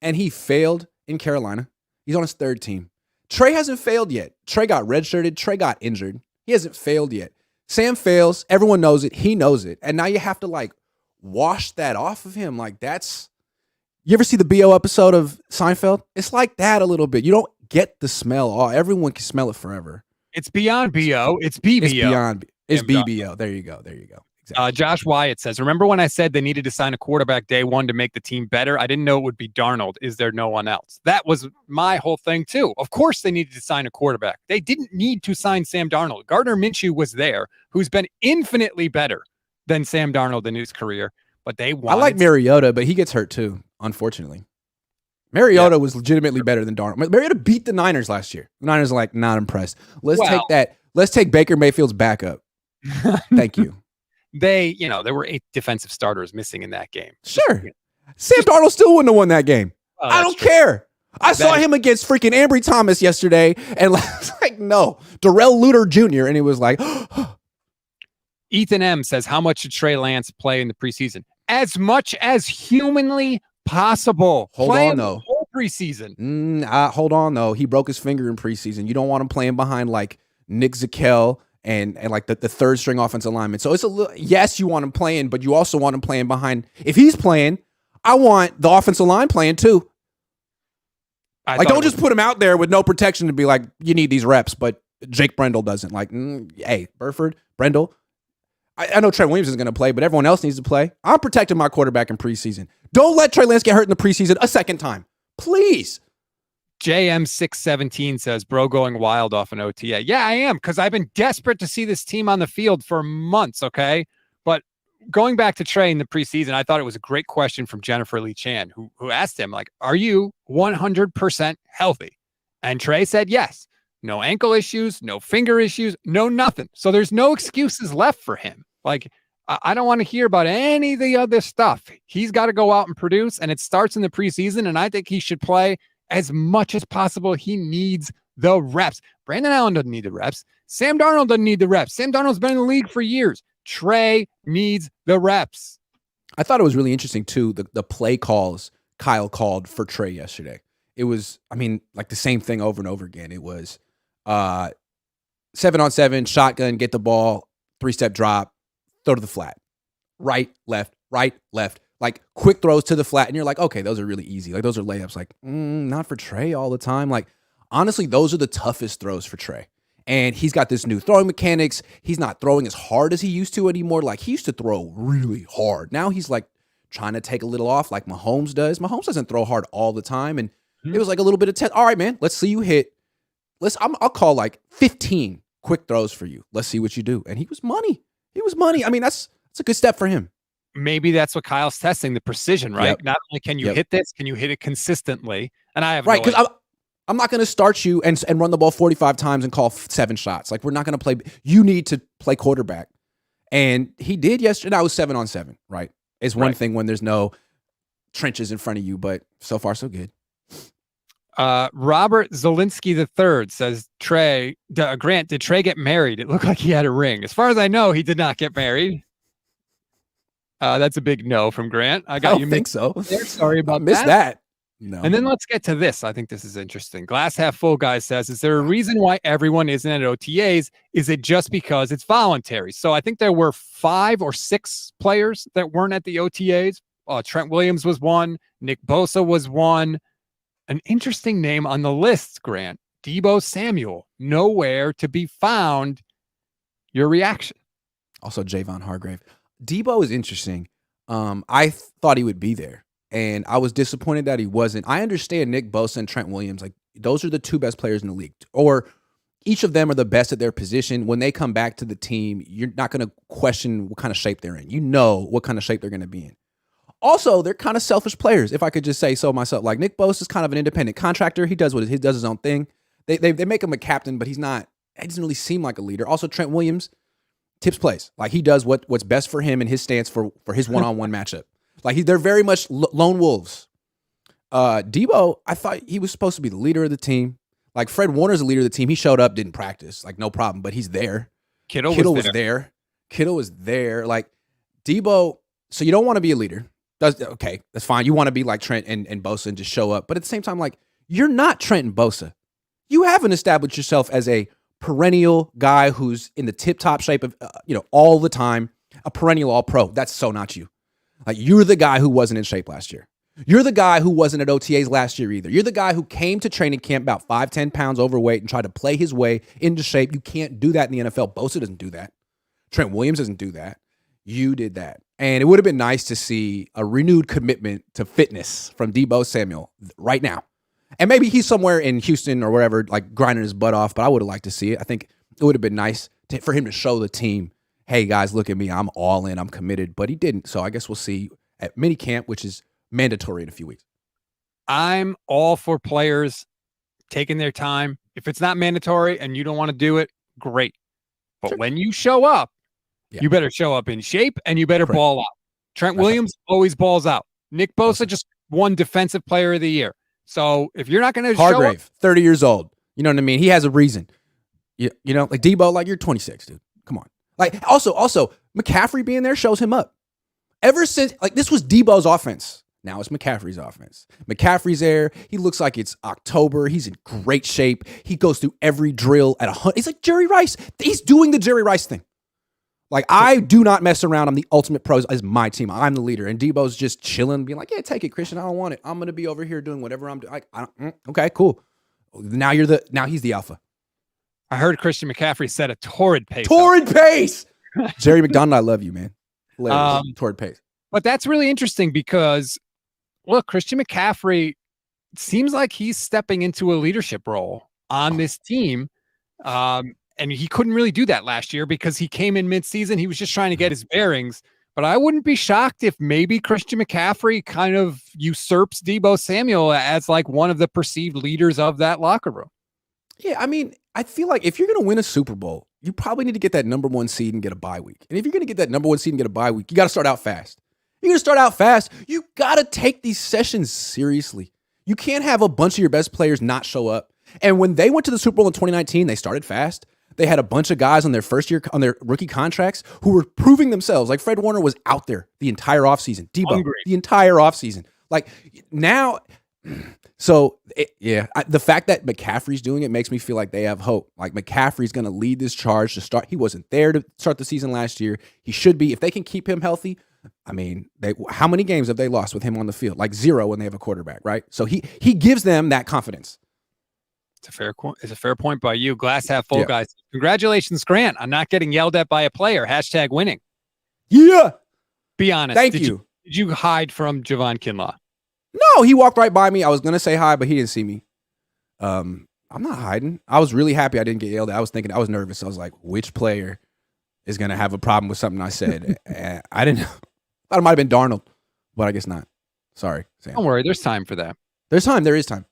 and he failed in Carolina. He's on his third team. Trey hasn't failed yet. Trey got redshirted. Trey got injured. He hasn't failed yet. Sam fails. Everyone knows it. He knows it. And now you have to like wash that off of him. Like that's, you ever see the BO episode of Seinfeld? It's like that a little bit. You don't get the smell. Oh, everyone can smell it forever. It's beyond BO. It's BBO. It's beyond. It's Damn, BBO. There you go. There you go. Exactly. Josh Wyatt says, remember when I said they needed to sign a quarterback day one to make the team better? I didn't know it would be Darnold. Is there no one else? That was my whole thing, too. Of course, they needed to sign a quarterback. They didn't need to sign Sam Darnold. Gardner Minshew was there, who's been infinitely better than Sam Darnold in his career. But they wanted. I like Mariota, but he gets hurt too, unfortunately. Mariota was legitimately better than Darnold. Mariota beat the Niners last year. The Niners are like, not impressed. Let's take that. Let's take Baker Mayfield's backup. Thank you. There were 8 defensive starters missing in that game. Sure. Sam Darnold still wouldn't have won that game. I don't care. I saw him against freaking Ambry Thomas yesterday, and like, no. Darrell Luter Jr., and he was like, Ethan M says, how much should Trey Lance play in the preseason? As much as humanly possible. Hold on, though. The whole preseason. Hold on, though. He broke his finger in preseason. You don't want him playing behind like Nick Zakelj and like the third string offensive lineman. So it's a little, yes, you want him playing, but you also want him playing behind. If he's playing, I want the offensive line playing too. Like, don't just put him out there with no protection to be like, you need these reps, but Jake Brendel doesn't. Like, hey, Burford, Brendel. I know Trent Williams is going to play, but everyone else needs to play. I'm protecting my quarterback in preseason. Don't let Trey Lance get hurt in the preseason a second time. Please. JM617 says, bro, going wild off an OTA. Yeah, I am, because I've been desperate to see this team on the field for months, okay? But going back to Trey in the preseason, I thought it was a great question from Jennifer Lee Chan, who asked him, like, are you 100% healthy? And Trey said yes. No ankle issues, no finger issues, no nothing. So there's no excuses left for him. Like, I don't want to hear about any of the other stuff. He's got to go out and produce, and it starts in the preseason, and I think he should play as much as possible. He needs the reps. Brandon Allen doesn't need the reps. Sam Darnold doesn't need the reps. Sam Darnold's been in the league for years. Trey needs the reps. I thought it was really interesting, too, the play calls Kyle called for Trey yesterday. It was, I mean, like the same thing over and over again. It was 7-on-7, shotgun, get the ball, 3-step drop, throw to the flat. Right, left, like quick throws to the flat. And you're like, okay, those are really easy. Like those are layups. Like, not for Trey all the time. Like, honestly, those are the toughest throws for Trey. And he's got this new throwing mechanics. He's not throwing as hard as he used to anymore. Like, he used to throw really hard. Now he's like trying to take a little off like Mahomes does. Mahomes doesn't throw hard all the time. And it was like a little bit of test. All right, man, let's see you hit. I'll call like 15 quick throws for you. Let's see what you do. And he was money. I mean, that's a good step for him. Maybe that's what Kyle's testing, the precision, right? Yep. Not only can you hit this, can you hit it consistently? And I have right, because I'm not going to start you and run the ball 45 times and call 7 shots. Like, we're not going to play. You need to play quarterback. And he did yesterday. I was 7-on-7, right? It's one thing when there's no trenches in front of you, but so far so good. Robert Zielinski III says, Grant, did Trey get married? It looked like he had a ring. As far as I know, he did not get married. That's a big no from Grant. I don't think so. Sorry about that. No. And then let's get to this. I think this is interesting. Glass half full guy says, is there a reason why everyone isn't at OTAs? Is it just because it's voluntary? So I think there were 5 or 6 players that weren't at the OTAs. Trent Williams was one. Nick Bosa was one. An interesting name on the list, Grant. Deebo Samuel, nowhere to be found. Your reaction? Also, Javon Hargrave. Deebo is interesting. I thought he would be there, and I was disappointed that he wasn't. I understand Nick Bosa and Trent Williams. Like, those are the 2 best players in the league, or each of them are the best at their position. When they come back to the team, you're not going to question what kind of shape they're in. You know what kind of shape they're going to be in. Also, they're kind of selfish players, if I could just say so myself. Like, Nick Bosa is kind of an independent contractor. He does his own thing. They make him a captain, but he's not. He doesn't really seem like a leader. Also, Trent Williams tips plays. Like he does what's best for him and his stance for his one-on-one matchup. Like they're very much lone wolves. Debo, I thought he was supposed to be the leader of the team. Like Fred Warner's the leader of the team. He showed up, didn't practice, like no problem, but he's there. Kittle was there. Kittle was there. Like Debo. So you don't want to be a leader. Okay, that's fine. You want to be like Trent and Bosa and just show up. But at the same time, like you're not Trent and Bosa. You haven't established yourself as a perennial guy who's in the tip-top shape of, all the time, a perennial all-pro. That's so not you. Like you're the guy who wasn't in shape last year. You're the guy who wasn't at OTAs last year either. You're the guy who came to training camp about 5-10 pounds overweight and tried to play his way into shape. You can't do that in the NFL. Bosa doesn't do that. Trent Williams doesn't do that. You did that. And it would have been nice to see a renewed commitment to fitness from Deebo Samuel right now. And maybe he's somewhere in Houston or wherever, like grinding his butt off, but I would have liked to see it. I think it would have been nice for him to show the team, hey, guys, look at me. I'm all in. I'm committed. But he didn't. So I guess we'll see at minicamp, which is mandatory in a few weeks. I'm all for players taking their time. If it's not mandatory and you don't want to do it, great. But when you show up, you better show up in shape and you better ball out. Trent Williams always balls out. Nick Bosa just won Defensive Player of the Year. So if you're not going to show up, 30 years old, you know what I mean? He has a reason. You know, like Debo, like you're 26, dude. Come on. Like also McCaffrey being there shows him up. Ever since, like this was Debo's offense. Now it's McCaffrey's offense. McCaffrey's there. He looks like it's October. He's in great shape. He goes through every drill at 100. He's like Jerry Rice. He's doing the Jerry Rice thing. Like, I do not mess around. I'm the ultimate pros as my team. I'm the leader. And Debo's just chilling, being like, yeah, take it, Christian. I don't want it. I'm going to be over here doing whatever I'm doing. Okay, cool. Now he's the alpha. I heard Christian McCaffrey set a torrid pace. Jerry McDonald, I love you, man. Torrid pace. But that's really interesting because, look, Christian McCaffrey seems like he's stepping into a leadership role on this team. And he couldn't really do that last year because he came in midseason. He was just trying to get his bearings. But I wouldn't be shocked if maybe Christian McCaffrey kind of usurps Deebo Samuel as like one of the perceived leaders of that locker room. Yeah, I mean, I feel like if you're going to win a Super Bowl, you probably need to get that number one seed and get a bye week. And if you're going to get that number one seed and get a bye week, you got to start out fast. You're going to start out fast. You got to take these sessions seriously. You can't have a bunch of your best players not show up. And when they went to the Super Bowl in 2019, they started fast. They had a bunch of guys on their first year, on their rookie contracts who were proving themselves. Like Fred Warner was out there the entire offseason. Debo, the entire offseason. Like now, the fact that McCaffrey's doing it makes me feel like they have hope. Like McCaffrey's going to lead this charge to start. He wasn't there to start the season last year. He should be. If they can keep him healthy, I mean, how many games have they lost with him on the field? Like 0 when they have a quarterback, right? So he gives them that confidence. It's a fair point by you. Glass half full, guys. Congratulations, Grant, on not getting yelled at by a player. # winning. Yeah. Be honest. Thank you. Did you hide from Javon Kinlaw? No, he walked right by me. I was going to say hi, but he didn't see me. I'm not hiding. I was really happy I didn't get yelled at. I was nervous. I was like, which player is going to have a problem with something I said? I didn't know. I thought it might have been Darnold, but I guess not. Sorry, Sam. Don't worry. There's time for that. There's time. There is time.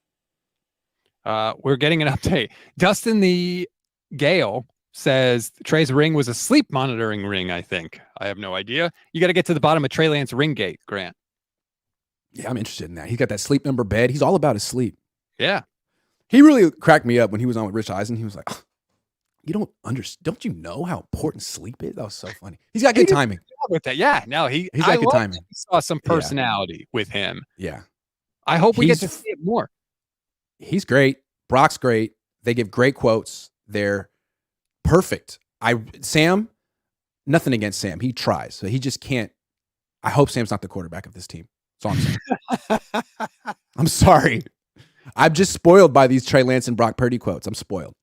We're getting an update. Dustin the Gale says Trey's ring was a sleep monitoring ring, I think. I have no idea. You got to get to the bottom of Trey Lance ring gate, Grant. Yeah, I'm interested in that. He's got that sleep number bed. He's all about his sleep. Yeah. He really cracked me up when he was on with Rich Eisen. He was like, oh, don't you know how important sleep is? That was so funny. He's got good timing. With that. Yeah. No, he's got good timing. He saw some personality with him. Yeah. I hope we get to see it more. He's great. Brock's great. They give great quotes. They're perfect. Sam, nothing against Sam. He tries. So he just can't. I hope Sam's not the quarterback of this team. That's all I'm saying. I'm sorry. I'm just spoiled by these Trey Lance and Brock Purdy quotes. I'm spoiled.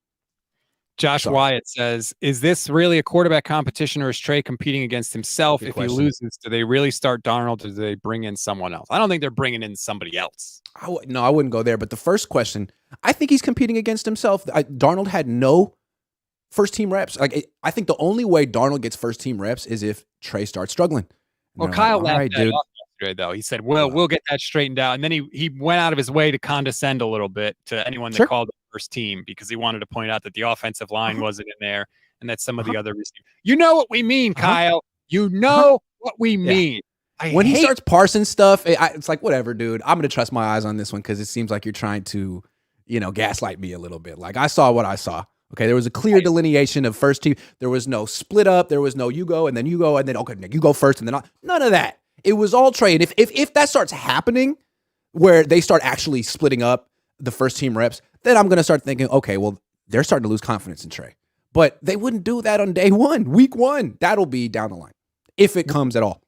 Josh Wyatt says, is this really a quarterback competition or is Trey competing against himself? If he loses, do they really start Darnold or do they bring in someone else? I don't think they're bringing in somebody else. No, I wouldn't go there. But the first question, I think he's competing against himself. Darnold had no first-team reps. I think the only way Darnold gets first-team reps is if Trey starts struggling. Well, Kyle laughed that off yesterday, though. He said, well, we'll get that straightened out. And then he went out of his way to condescend a little bit to anyone that called him first team because he wanted to point out that the offensive line wasn't in there and that some of the other receivers. You know what we mean, Kyle. You know what we mean. When he starts parsing stuff, it's like, whatever, dude. I'm going to trust my eyes on this one because it seems like you're trying to, gaslight me a little bit. Like, I saw what I saw. Okay, there was a clear delineation of first team. There was no split up. There was no you go, and then, okay, you go first, and then none of that. It was all Trey. And if that starts happening, where they start actually splitting up the first team reps, then I'm going to start thinking, okay, well, they're starting to lose confidence in Trey. But they wouldn't do that on day one, week one. That'll be down the line, if it comes at all.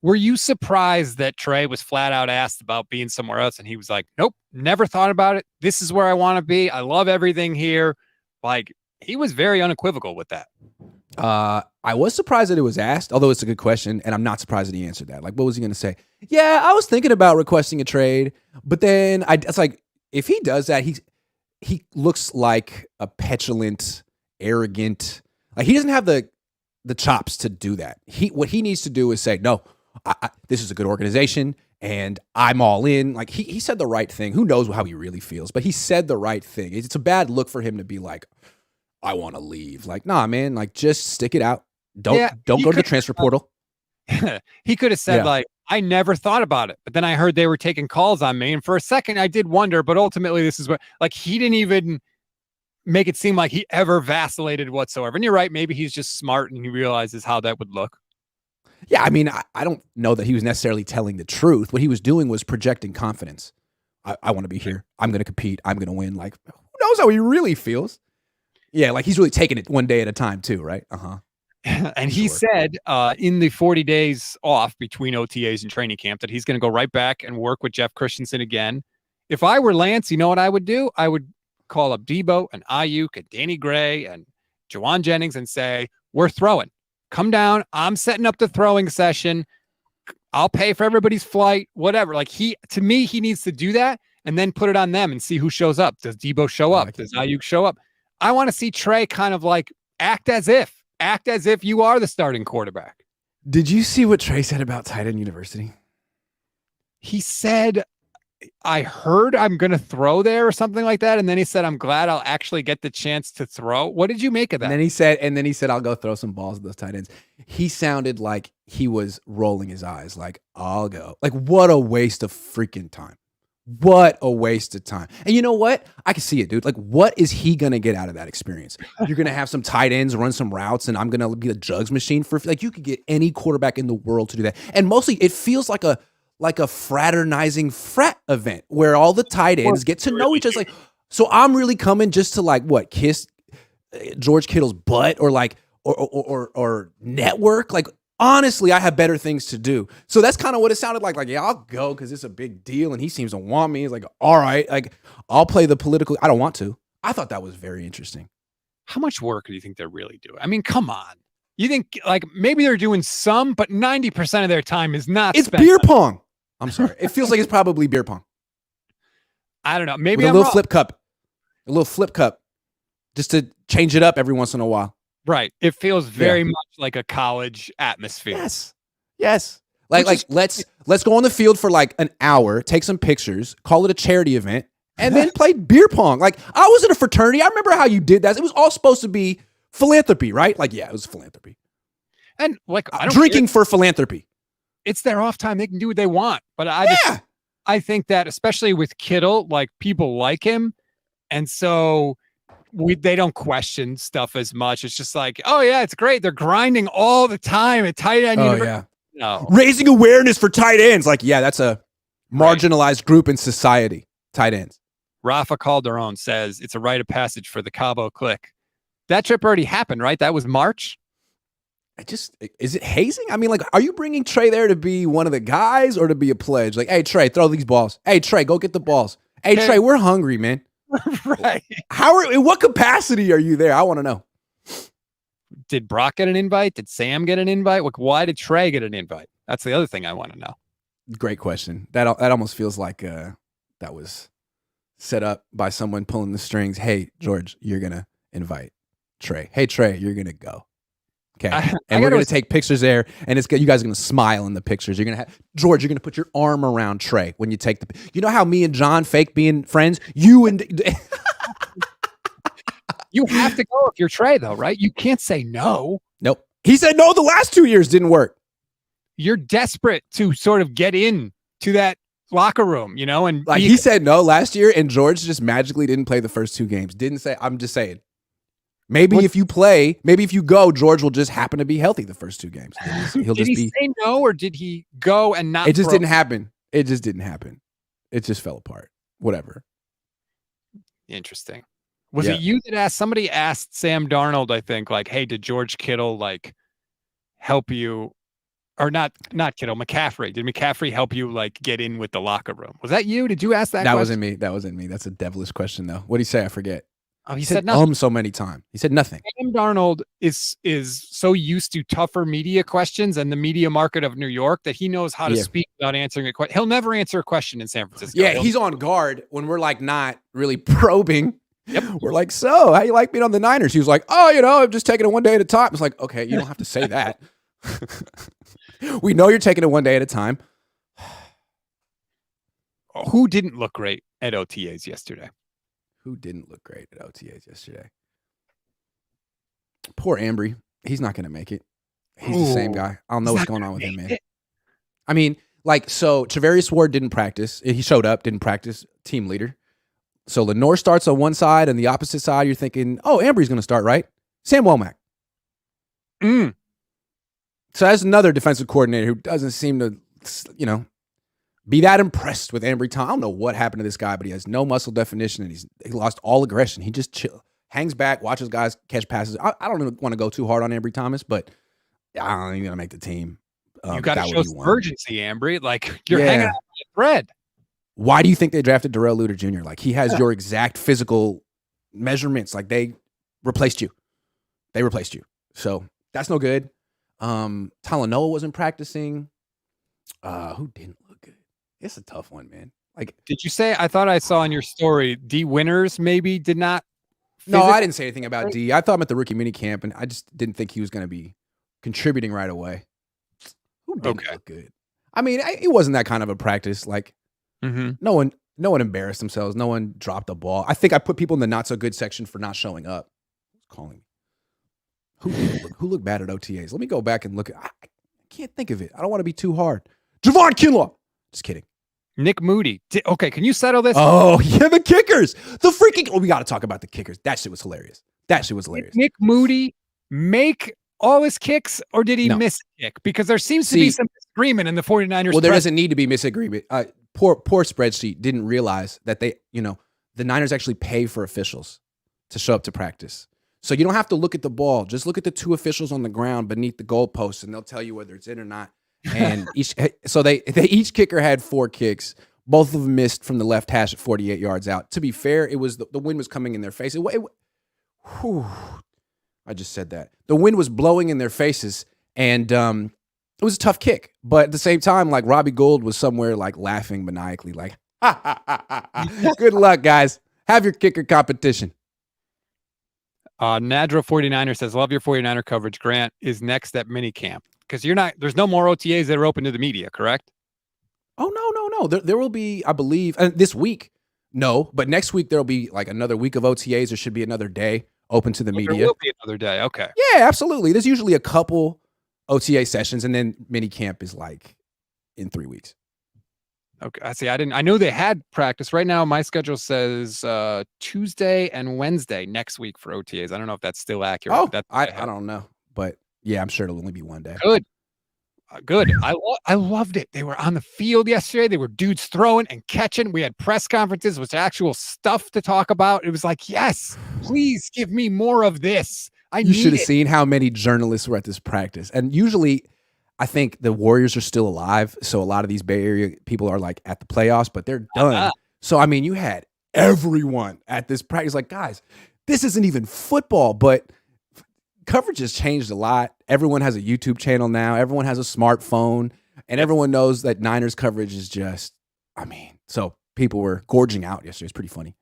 Were you surprised that Trey was flat out asked about being somewhere else, and he was like, nope, never thought about it. This is where I want to be. I love everything here. Like, he was very unequivocal with that. I was surprised that it was asked, although it's a good question, and I'm not surprised that he answered that. Like, what was he going to say? Yeah, I was thinking about requesting a trade, but then it's like, if he does that, he looks like a petulant, arrogant. Like, he doesn't have the chops to do that. What he needs to do is say, no, this is a good organization, and I'm all in. Like, he said the right thing. Who knows how he really feels, but he said the right thing. It's a bad look for him to be like, I want to leave. Like, nah, man, like, just stick it out. Don't go to the transfer portal. He could have said, like, I never thought about it, but then I heard they were taking calls on me. And for a second I did wonder, but ultimately this is what, like, he didn't even make it seem like he ever vacillated whatsoever. And you're right. Maybe he's just smart and he realizes how that would look. Yeah. I mean, I don't know that he was necessarily telling the truth. What he was doing was projecting confidence. I want to be here. I'm going to compete. I'm going to win. Like, who knows how he really feels? Yeah, like, he's really taking it one day at a time too, right? And he said in the 40 days off between OTAs and training camp that he's going to go right back and work with Jeff Christensen again. If I were Lance, you know what I would do? I would call up Debo and Ayuk and Danny Gray and Jawan Jennings and say, we're throwing. Come down. I'm setting up the throwing session. I'll pay for everybody's flight, whatever. Like, to me, he needs to do that and then put it on them and see who shows up. Does Debo show up? Does Ayuk show up? I want to see Trey kind of like act as if you are the starting quarterback. Did you see what Trey said about tight end university? He said, I heard I'm going to throw there or something like that. And then he said, I'm glad I'll actually get the chance to throw. What did you make of that? And then he said, I'll go throw some balls at those tight ends. He sounded like he was rolling his eyes. Like, I'll go. Like, what a waste of freaking time. What a waste of time. And you know what? I can see it, dude. Like, what is he going to get out of that experience? You're going to have some tight ends run some routes, and I'm going to be a jugs machine for, like, you could get any quarterback in the world to do that. And mostly it feels like a fraternizing frat event where all the tight ends get to know each other. Like, so I'm really coming just to, like, what, kiss George Kittle's butt or like, or network? Like, honestly, I have better things to do. So that's kind of what it sounded like. Like, yeah, I'll go because it's a big deal, and he seems to want me. It's like, all right, like, I'll play the political. I don't want to. I thought that was very interesting. How much work do you think they're really doing? I mean, come on. You think, like, maybe they're doing some, but 90% of their time is not. It's beer pong. I'm sorry. It feels like it's probably beer pong. I don't know. Maybe with a little flip cup, just to change it up every once in a while. Right. It feels very much like a college atmosphere. Yes. Like, let's go on the field for like an hour, take some pictures, call it a charity event, and then play beer pong. Like, I was in a fraternity. I remember how you did that. It was all supposed to be philanthropy, right? Like, yeah, it was philanthropy. And like, drinking for philanthropy. It's their off time. They can do what they want. But I think that especially with Kittle, like, people like him. And so they don't question stuff as much. It's just like, oh yeah, it's great. They're grinding all the time at tight end. Yeah. No. Raising awareness for tight ends. Like, yeah, that's a marginalized group in society. Tight ends. Rafa Calderon says it's a rite of passage for the Cabo clique. That trip already happened, right? That was March. Is it hazing? I mean, like, are you bringing Trey there to be one of the guys or to be a pledge? Like, hey, Trey, throw these balls. Hey, Trey, go get the balls. Hey, Trey, we're hungry, man. Right. In what capacity are you there? I want to know. Did Brock get an invite? Did Sam get an invite? Like, why did Trey get an invite? That's the other thing I want to know. Great question. That almost feels like that was set up by someone pulling the strings. Hey, George, you're going to invite Trey. Hey, Trey, you're going to go. Okay. And we're going to take pictures there, and you guys are going to smile in the pictures. You're going to have, George, you're going to put your arm around Trey when you take you know how me and John fake being friends? You and. You have to go if you're Trey, though, right? You can't say no. Nope. He said no the last 2 years didn't work. You're desperate to sort of get in to that locker room, and like he said no last year, and George just magically didn't play the first 2 games. Didn't say, I'm just saying. Maybe if you go, George will just happen to be healthy the first 2 games. He'll did he say no, or did he go and not? It just didn't happen. It just didn't happen. It just fell apart. Whatever. Interesting. Was it you that somebody asked Sam Darnold, I think, like, hey, did George Kittle like help you? Or not Kittle, McCaffrey. Did McCaffrey help you like get in with the locker room? Was that you? Did you ask that? That wasn't me. That's a devilish question though. What did he say? I forget. Oh, he said nothing. So many times. He said nothing. Sam Darnold is so used to tougher media questions and the media market of New York that he knows how to speak without answering a question. He'll never answer a question in San Francisco. Yeah, he's on guard when we're like not really probing. Yep. We're like, so how you like being on the Niners? He was like, oh, I'm just taking it one day at a time. It's like, okay, you don't have to say that. We know you're taking it one day at a time. Who didn't look great at OTAs yesterday? Who didn't look great at OTAs yesterday? Poor Ambry. He's not going to make it. He's the same guy. I don't know what's going on with him, man. I mean, so Travarius Ward didn't practice. He showed up, didn't practice, team leader. So Lenore starts on one side, and the opposite side, you're thinking, Ambry's going to start, right? Sam Womack. So that's another defensive coordinator who doesn't seem to, be that impressed with Ambry Thomas. I don't know what happened to this guy, but he has no muscle definition, and he lost all aggression. He just hangs back, watches guys catch passes. I don't want to go too hard on Ambry Thomas, but I don't think he's going to make the team. You got to show some urgency, Ambry. Like, you're hanging out with a thread. Why do you think they drafted Darrell Luter Jr.? Like, he has your exact physical measurements. Like, they replaced you. So that's no good. Talanoa wasn't practicing. Who didn't look good? It's a tough one, man. Like, did you say? I thought I saw in your story D. Winters maybe did not. No, I didn't say anything about D. I thought him at the rookie mini camp, and I just didn't think he was going to be contributing right away. Who didn't look good? I mean, it wasn't that kind of a practice. Like, no one embarrassed themselves. No one dropped the ball. I think I put people in the not so good section for not showing up. Who's calling me? Who looked bad at OTAs? Let me go back and look. I can't think of it. I don't want to be too hard. Javon Kinlaw. Just kidding. Nick Moody. Okay, can you settle this? Oh, yeah, the kickers. The freaking... we got to talk about the kickers. That shit was hilarious. Did Nick Moody make all his kicks, or did he miss a kick? Because there seems to be some disagreement in the 49ers. Well, there doesn't need to be misagreement. Poor spreadsheet didn't realize that the Niners actually pay for officials to show up to practice. So you don't have to look at the ball. Just look at the 2 officials on the ground beneath the goalposts, and they'll tell you whether it's in or not. And each kicker had 4 kicks. Both of them missed from the left hash at 48 yards out. To be fair, it was the wind was coming in their face. I just said that. The wind was blowing in their faces, and it was a tough kick. But at the same time, like, Robbie Gould was somewhere like laughing maniacally, like, ha, ha, ha, ha, ha. Good luck, guys. Have your kicker competition. Nadra 49er says, love your 49er coverage. Grant is next at minicamp. Because there's no more OTAs that are open to the media, correct? Oh, no. There will be, I believe, this week. No, but next week there'll be like another week of OTAs. There should be another day open to the media. There will be another day. Okay. Yeah, absolutely. There's usually a couple OTA sessions, and then minicamp is like in 3 weeks. Okay. I see. I know they had practice. Right now, my schedule says Tuesday and Wednesday next week for OTAs. I don't know if that's still accurate. Oh, I don't know, but yeah, I'm sure it'll only be one day. Good. I loved it. They were on the field yesterday. They were dudes throwing and catching. We had press conferences with actual stuff to talk about. It was like, yes, please give me more of this. You should have seen how many journalists were at this practice. And usually, I think the Warriors are still alive. So a lot of these Bay Area people are like at the playoffs, but they're done. So, I mean, you had everyone at this practice. Like, guys, this isn't even football, but coverage has changed a lot. Everyone has a YouTube channel now. Everyone has a smartphone, and everyone knows that Niners coverage is just, so people were gorging out yesterday. It's pretty funny.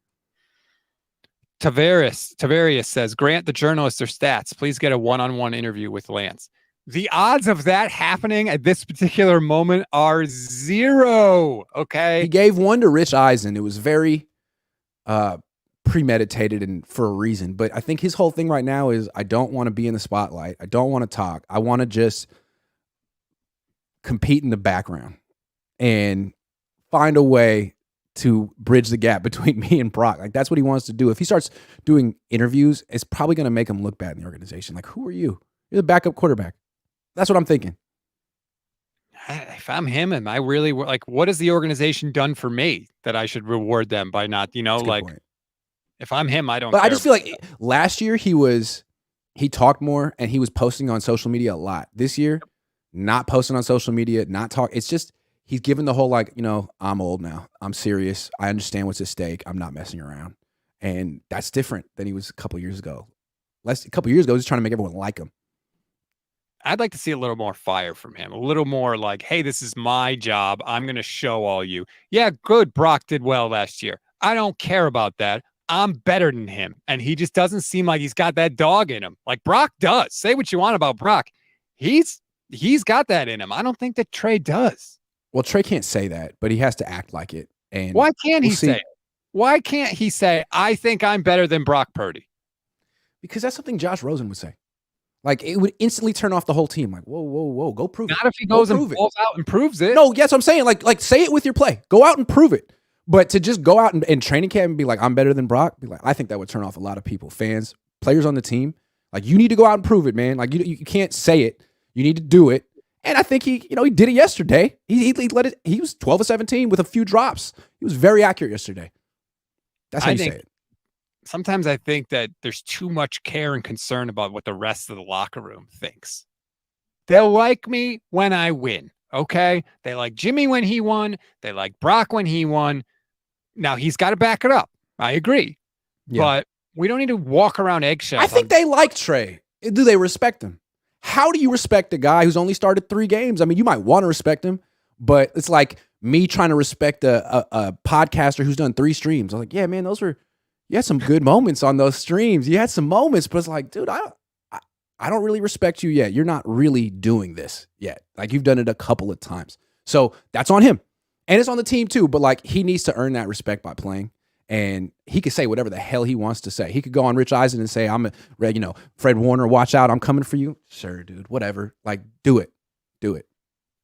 Tavarius says, grant the journalist their stats. Please get a one-on-one interview with Lance. The odds of that happening at this particular moment are 0. Okay. He gave one to Rich Eisen. It was very premeditated and for a reason. But I think his whole thing right now is, I don't want to be in the spotlight. I don't want to talk. I want to just compete in the background and find a way to bridge the gap between me and Brock. Like, that's what he wants to do. If he starts doing interviews, it's probably going to make him look bad in the organization. Like, who are you? You're the backup quarterback. That's what I'm thinking. If I'm him, am I really like, what has the organization done for me that I should reward them by not, like, point. If I'm him, I don't But care. I just feel like last year he talked more and he was posting on social media a lot. This year, not posting on social media, not talk. It's just, he's given the whole, like, I'm old now. I'm serious. I understand what's at stake. I'm not messing around. And that's different than he was a couple years ago. A couple years ago, he was trying to make everyone like him. I'd like to see a little more fire from him. A little more like, hey, this is my job. I'm going to show all you. Yeah, good. Brock did well last year. I don't care about that. I'm better than him. And he just doesn't seem like he's got that dog in him. Like Brock does. Say what you want about Brock. He's got that in him. I don't think that Trey does. Well, Trey can't say that, but he has to act like it. And why can't he say it? Why can't he say, I think I'm better than Brock Purdy? Because that's something Josh Rosen would say. Like, it would instantly turn off the whole team. Like, whoa, go prove it. Not if he goes and balls out and proves it. No, yes, I'm saying, like say it with your play. Go out and prove it. But to just go out and training camp and be like, I'm better than Brock, be like, I think that would turn off a lot of people, fans, players on the team. Like, you need to go out and prove it, man. Like, you can't say it. You need to do it. And I think he did it yesterday. He let it. He was 12 of 17 with a few drops. He was very accurate yesterday. That's how you say it. Sometimes I think that there's too much care and concern about what the rest of the locker room thinks. They'll like me when I win. Okay. They like Jimmy when he won. They like Brock when he won. Now he's got to back it up. I agree. Yeah. But we don't need to walk around eggshells. I think they like Trey. Do they respect him? How do you respect a guy who's only started 3 games? I mean, you might want to respect him, but it's like me trying to respect a podcaster who's done 3 streams. I'm like, yeah, man, you had some good moments on those streams. You had some moments, but it's like, dude, I don't really respect you yet. You're not really doing this yet. Like, you've done it a couple of times. So that's on him. And it's on the team too, but like, he needs to earn that respect by playing. And he could say whatever the hell he wants to say. He could go on Rich Eisen and say, Fred Warner, watch out, I'm coming for you. Sure, dude, whatever. Like, do it. Do it.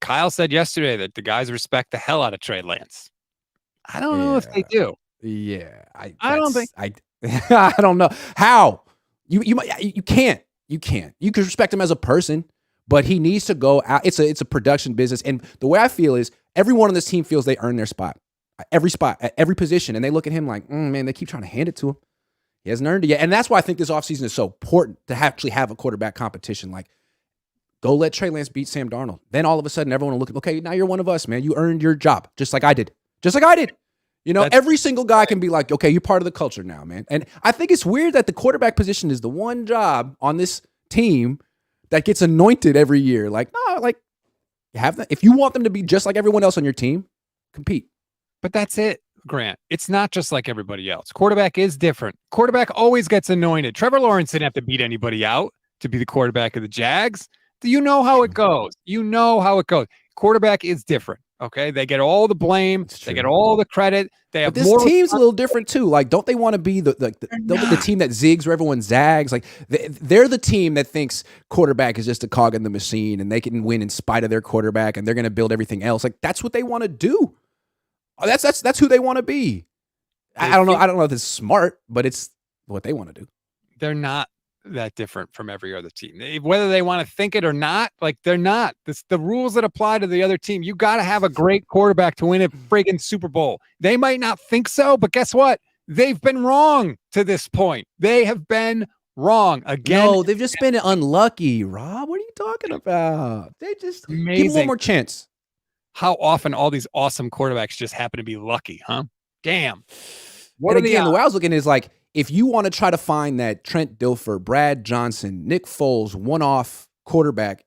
Kyle said yesterday that the guys respect the hell out of Trey Lance. I don't know if they do. Yeah. I don't think. I don't know. How? You can't. You can't. You can respect him as a person, but he needs to go out. It's a production business. And the way I feel is everyone on this team feels they earn their spot. Every spot, at every position. And they look at him like, man, they keep trying to hand it to him. He hasn't earned it yet. And that's why I think this offseason is so important to actually have a quarterback competition. Like, go let Trey Lance beat Sam Darnold. Then all of a sudden, everyone will look, okay, now you're one of us, man. You earned your job, just like I did. Every single guy can be like, okay, you're part of the culture now, man. And I think it's weird that the quarterback position is the one job on this team that gets anointed every year. Like, no, like, you have that. If you want them to be just like everyone else on your team, compete. But that's it, Grant. It's not just like everybody else. Quarterback is different. Quarterback always gets anointed. Trevor Lawrence didn't have to beat anybody out to be the quarterback of the Jags. You know how it goes. Quarterback is different. Okay, they get all the blame. They get all the credit. They have this team's a little different too. Like, don't they want to be the team that zigs where everyone zags? Like, they're the team that thinks quarterback is just a cog in the machine and they can win in spite of their quarterback and they're going to build everything else. Like, that's what they want to do. That's who they want to be. I don't know if it's smart, but it's what they want to do. They're not that different from every other team. Whether they want to think it or not, like, they're not. The rules that apply to the other team. You got to have a great quarterback to win a friggin' Super Bowl. They might not think so, but guess what? They've been wrong to this point. They have been wrong again. No, they've just been unlucky, Rob. What are you talking about? They just give them one more chance. How often all these awesome quarterbacks just happen to be lucky, huh? Damn. And again, the way I was looking is like, if you want to try to find that Trent Dilfer, Brad Johnson, Nick Foles, one-off quarterback,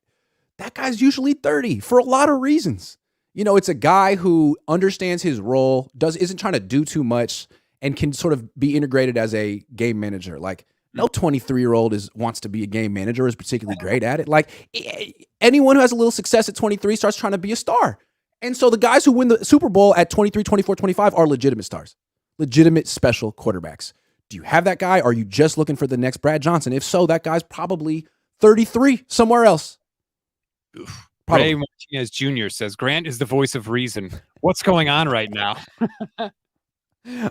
that guy's usually 30 for a lot of reasons. It's a guy who understands his role, isn't trying to do too much, and can sort of be integrated as a game manager. Like no 23-year-old wants to be a game manager or is particularly great at it. Like anyone who has a little success at 23 starts trying to be a star. And so the guys who win the Super Bowl at 23, 24, 25 are legitimate stars, legitimate special quarterbacks. Do you have that guy? Or are you just looking for the next Brad Johnson? If so, that guy's probably 33 somewhere else. Ray Martinez Jr. says, Grant is the voice of reason. What's going on right now?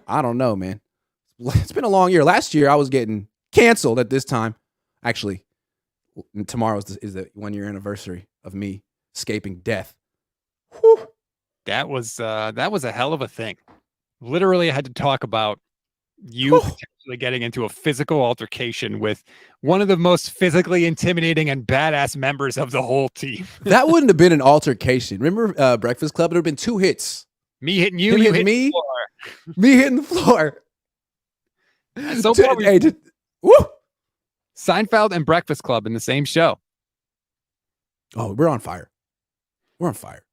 I don't know, man. It's been a long year. Last year, I was getting canceled at this time. Actually, tomorrow is the 1-year anniversary of me escaping death. Whew. That was a hell of a thing. Literally, I had to talk about you potentially getting into a physical altercation with one of the most physically intimidating and badass members of the whole team. That wouldn't have been an altercation. Remember Breakfast Club? There would have been 2 hits. Me hitting you, you hitting me, me hitting the floor. So far, woo! Seinfeld and Breakfast Club in the same show. Oh, we're on fire. We're on fire.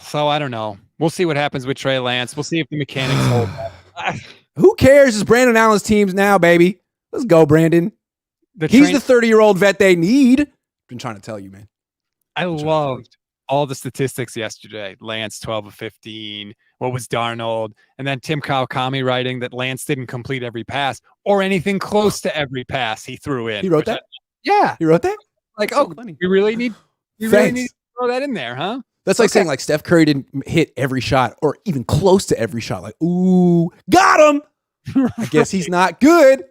So I don't know. We'll see what happens with Trey Lance. We'll see if the mechanics hold up. Who cares? It's Brandon Allen's teams now, baby. Let's go, Brandon. He's the 30-year-old vet they need. Been trying to tell you, man. I loved all the statistics yesterday. Lance 12 of 15. What was Darnold? And then Tim Kawakami writing that Lance didn't complete every pass or anything close to every pass he threw in. He wrote that? Yeah. He wrote that? Like, so funny. We really need to throw that in there, huh? That's like saying like Steph Curry didn't hit every shot or even close to every shot. Like, ooh, got him. I guess he's not good.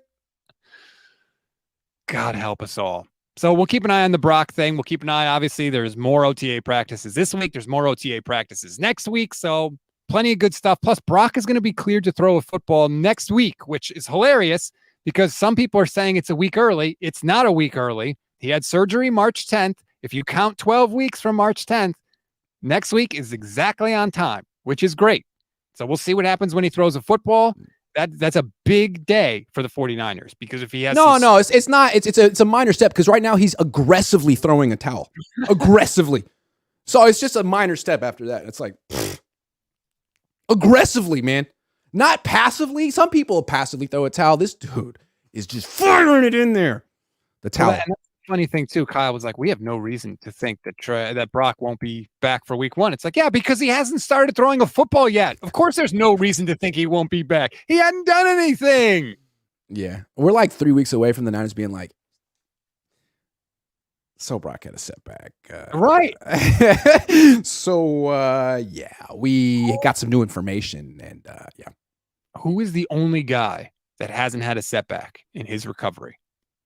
God help us all. So we'll keep an eye on the Brock thing. We'll keep an eye. Obviously, there's more OTA practices this week. There's more OTA practices next week. So plenty of good stuff. Plus, Brock is going to be cleared to throw a football next week, which is hilarious because some people are saying it's a week early. It's not a week early. He had surgery March 10th. If you count 12 weeks from March 10th, next week is exactly on time, which is great. So we'll see what happens when he throws a football. That's a big day for the 49ers because if he has it's not. It's a minor step because right now he's aggressively throwing a towel. Aggressively. So it's just a minor step after that. It's like aggressively, man. Not passively. Some people passively throw a towel. This dude is just firing it in there. The towel. Well, and that's the funny thing too. Kyle was like, we have no reason to think that that Brock won't be back for week 1. It's like, yeah, because he hasn't started throwing a football yet. Of course, there's no reason to think he won't be back. He hadn't done anything. Yeah. We're like 3 weeks away from the Niners being like, so Brock had a setback. Right. So, yeah, we got some new information and yeah. Who is the only guy that hasn't had a setback in his recovery?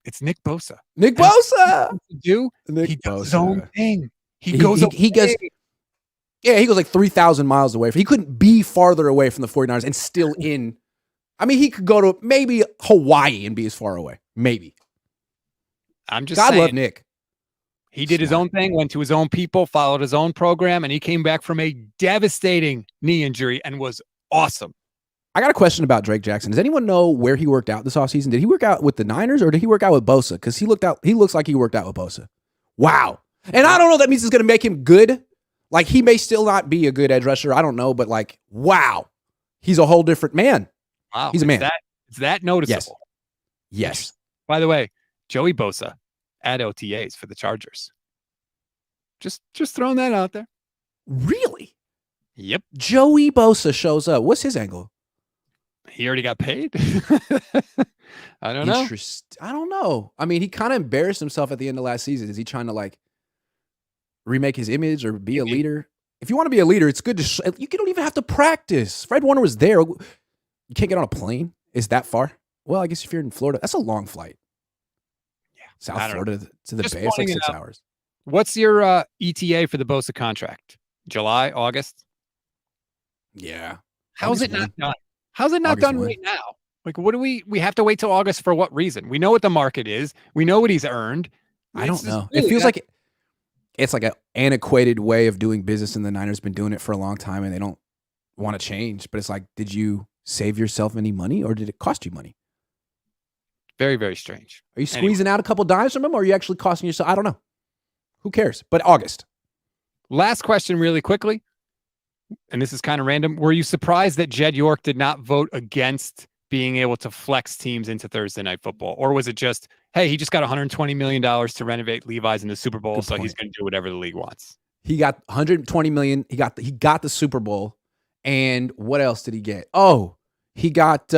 It's Nick Bosa. Nick Bosa. He does his own thing. He goes like 3,000 miles away. He couldn't be farther away from the 49ers and still in. I mean, he could go to maybe Hawaii and be as far away. Maybe. I'm just saying. God love Nick. He did his own thing, went to his own people, followed his own program, and he came back from a devastating knee injury and was awesome. I got a question about Drake Jackson. Does anyone know where he worked out this offseason? Did he work out with the Niners or did he work out with Bosa? Because he looks like he worked out with Bosa. Wow. And I don't know if that means it's going to make him good. Like, he may still not be a good edge rusher. I don't know. But, like, wow. He's a whole different man. Wow. He's a man. It's that noticeable. Yes. By the way, Joey Bosa at OTAs for the Chargers. Just throwing that out there. Really? Yep. Joey Bosa shows up. What's his angle? He already got paid. I don't know. I don't know. I mean, he kind of embarrassed himself at the end of last season. Is he trying to like remake his image or be a leader? If you want to be a leader, it's good to. You don't even have to practice. Fred Warner was there. You can't get on a plane. Is that far? Well, I guess if you're in Florida, that's a long flight. Yeah, South Florida to the Bay. It's like 6 hours. What's your ETA for the Bosa contract? July, August? Yeah. How's it not done? How's it not done right now? Like, what do we have to wait till August for what reason? We know what the market is. We know what he's earned. I don't know. It feels like it's like an antiquated way of doing business, and the Niners been doing it for a long time, and they don't want to change. But it's like, did you save yourself any money, or did it cost you money? Very, very strange. Are you squeezing out a couple dimes from him, or are you actually costing yourself? I don't know. Who cares? But August. Last question really quickly. and this is kind of random, were you surprised that Jed York did not vote against being able to flex teams into Thursday Night Football? Or was it just, hey, he just got $120 million to renovate Levi's in the Super Bowl, so he's going to do whatever the league wants? He got $120 million. He got the Super Bowl. And what else did he get? Oh, he got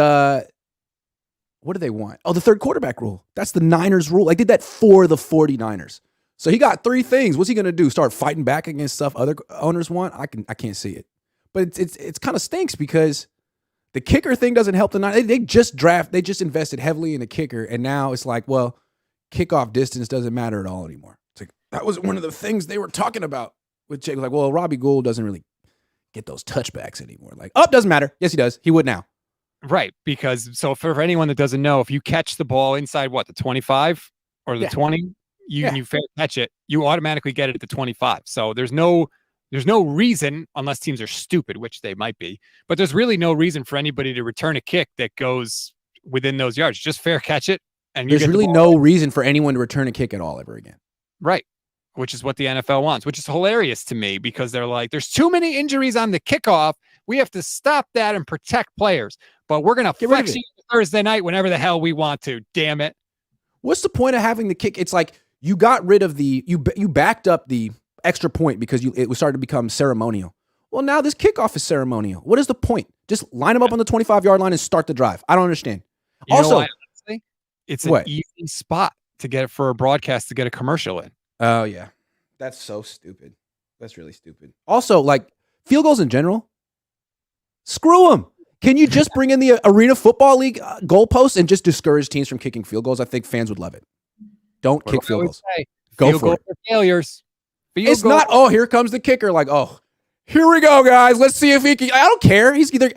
what do they want? Oh, the third quarterback rule. That's the Niners rule. I did that for the 49ers. So he got 3 things. What's he going to do? Start fighting back against stuff other owners want? I can't see it. But it's kind of stinks because the kicker thing doesn't help the Niners. They just invested heavily in the kicker, and now it's like, well, kickoff distance doesn't matter at all anymore. It's like that was one of the things they were talking about with Jake. Like, well, Robbie Gould doesn't really get those touchbacks anymore. Like, doesn't matter. Yes, he does. He would now. Right, because so for anyone that doesn't know, if you catch the ball inside the 25 or the 20, you fair catch it, you automatically get it at the 25. So there's no reason, unless teams are stupid, which they might be, but there's really no reason for anybody to return a kick that goes within those yards. Just fair catch it, and there's really no reason for anyone to return a kick at all ever again. Right, which is what the NFL wants, which is hilarious to me because they're like, there's too many injuries on the kickoff. We have to stop that and protect players. But we're going to flex you Thursday night whenever the hell we want to. Damn it. What's the point of having the kick? It's like you got rid of you backed up the extra point because it was starting to become ceremonial. Well, now this kickoff is ceremonial. What is the point? Just line them up on the 25-yard line and start the drive. I don't understand. Honestly, it's an easy spot to get it for a broadcast to get a commercial in. Oh, yeah. That's so stupid. That's really stupid. Also, like field goals in general, screw them. Can you just bring in the Arena Football League goalposts and just discourage teams from kicking field goals? I think fans would love it. Don't kick field goals. Go for it. Failures. It's not, here comes the kicker. Like, here we go, guys. Let's see if he can. I don't care. He's either.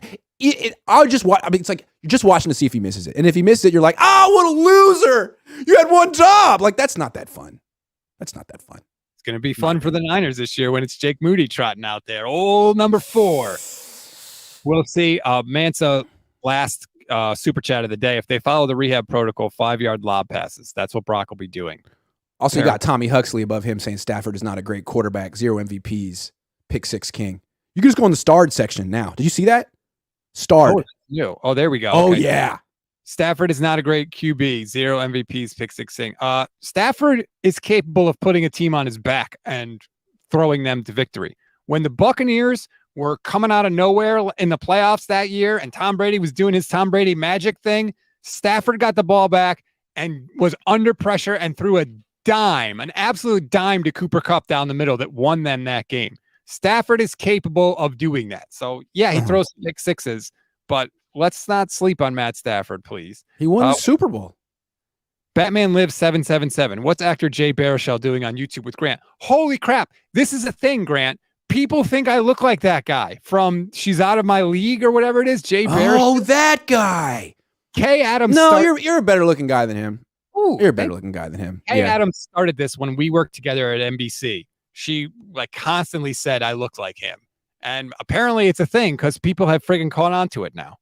I'll just watch. I mean, it's like you're just watching to see if he misses it. And if he misses it, you're like, what a loser. You had one job. Like, that's not that fun. It's going to be fun for the Niners this year when it's Jake Moody trotting out there. Old number 4. We'll see. Mansa, last super chat of the day. If they follow the rehab protocol, 5-yard lob passes. That's what Brock will be doing. Also, you got Tommy Huxley above him saying Stafford is not a great quarterback. 0 MVPs. Pick 6 king. You can just go in the starred section now. Did you see that? Starred. Oh, there we go. Oh, okay. Yeah. Stafford is not a great QB. 0 MVPs. Pick 6 king. Stafford is capable of putting a team on his back and throwing them to victory. When the Buccaneers were coming out of nowhere in the playoffs that year, and Tom Brady was doing his Tom Brady magic thing, Stafford got the ball back and was under pressure and threw an absolute dime to Cooper Kupp down the middle that won them that game. Stafford is capable of doing that. So, yeah, he throws pick sixes, but let's not sleep on Matt Stafford, please. He won the Super Bowl. Batman Lives 777. What's actor Jay Baruchel doing on YouTube with Grant? Holy crap. This is a thing, Grant. People think I look like that guy from She's Out of My League or whatever it is. Jay Baruchel. Oh, that guy. Kay Adams. No, you're a better looking guy than him. Ooh, you're a better looking guy than him. Kay Adams started this when we worked together at NBC. She constantly said I look like him. And apparently it's a thing because people have friggin' caught on to it now.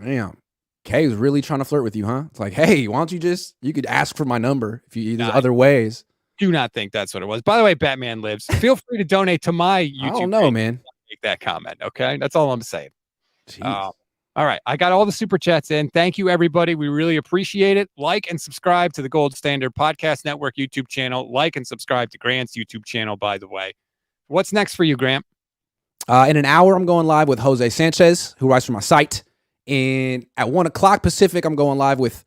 Damn. Kay was really trying to flirt with you, huh? It's like, hey, why don't you could ask for my number if there's other ways. Do not think that's what it was. By the way, Batman Lives. Feel free to donate to my YouTube. I don't know, man. Make that comment, okay? That's all I'm saying. All right, I got all the super chats in. Thank you, everybody. We really appreciate it. Like and subscribe to the Gold Standard Podcast Network YouTube channel. Like and subscribe to Grant's YouTube channel, by the way. What's next for you, Grant? In an hour, I'm going live with Jose Sanchez, who writes for my site. And at 1 o'clock Pacific, I'm going live with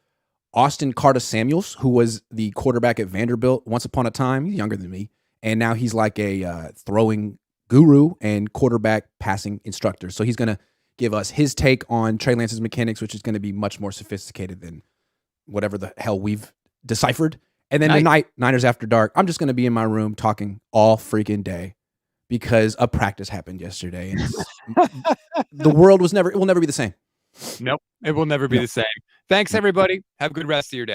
Austin Carter Samuels, who was the quarterback at Vanderbilt once upon a time. He's younger than me. And now he's like a throwing guru and quarterback passing instructor. So he's going to give us his take on Trey Lance's mechanics, which is going to be much more sophisticated than whatever the hell we've deciphered. And then tonight, Niners After Dark, I'm just going to be in my room talking all freaking day because a practice happened yesterday. And the world will never be the same. Nope. It will never be the same. Thanks, everybody. Have a good rest of your day.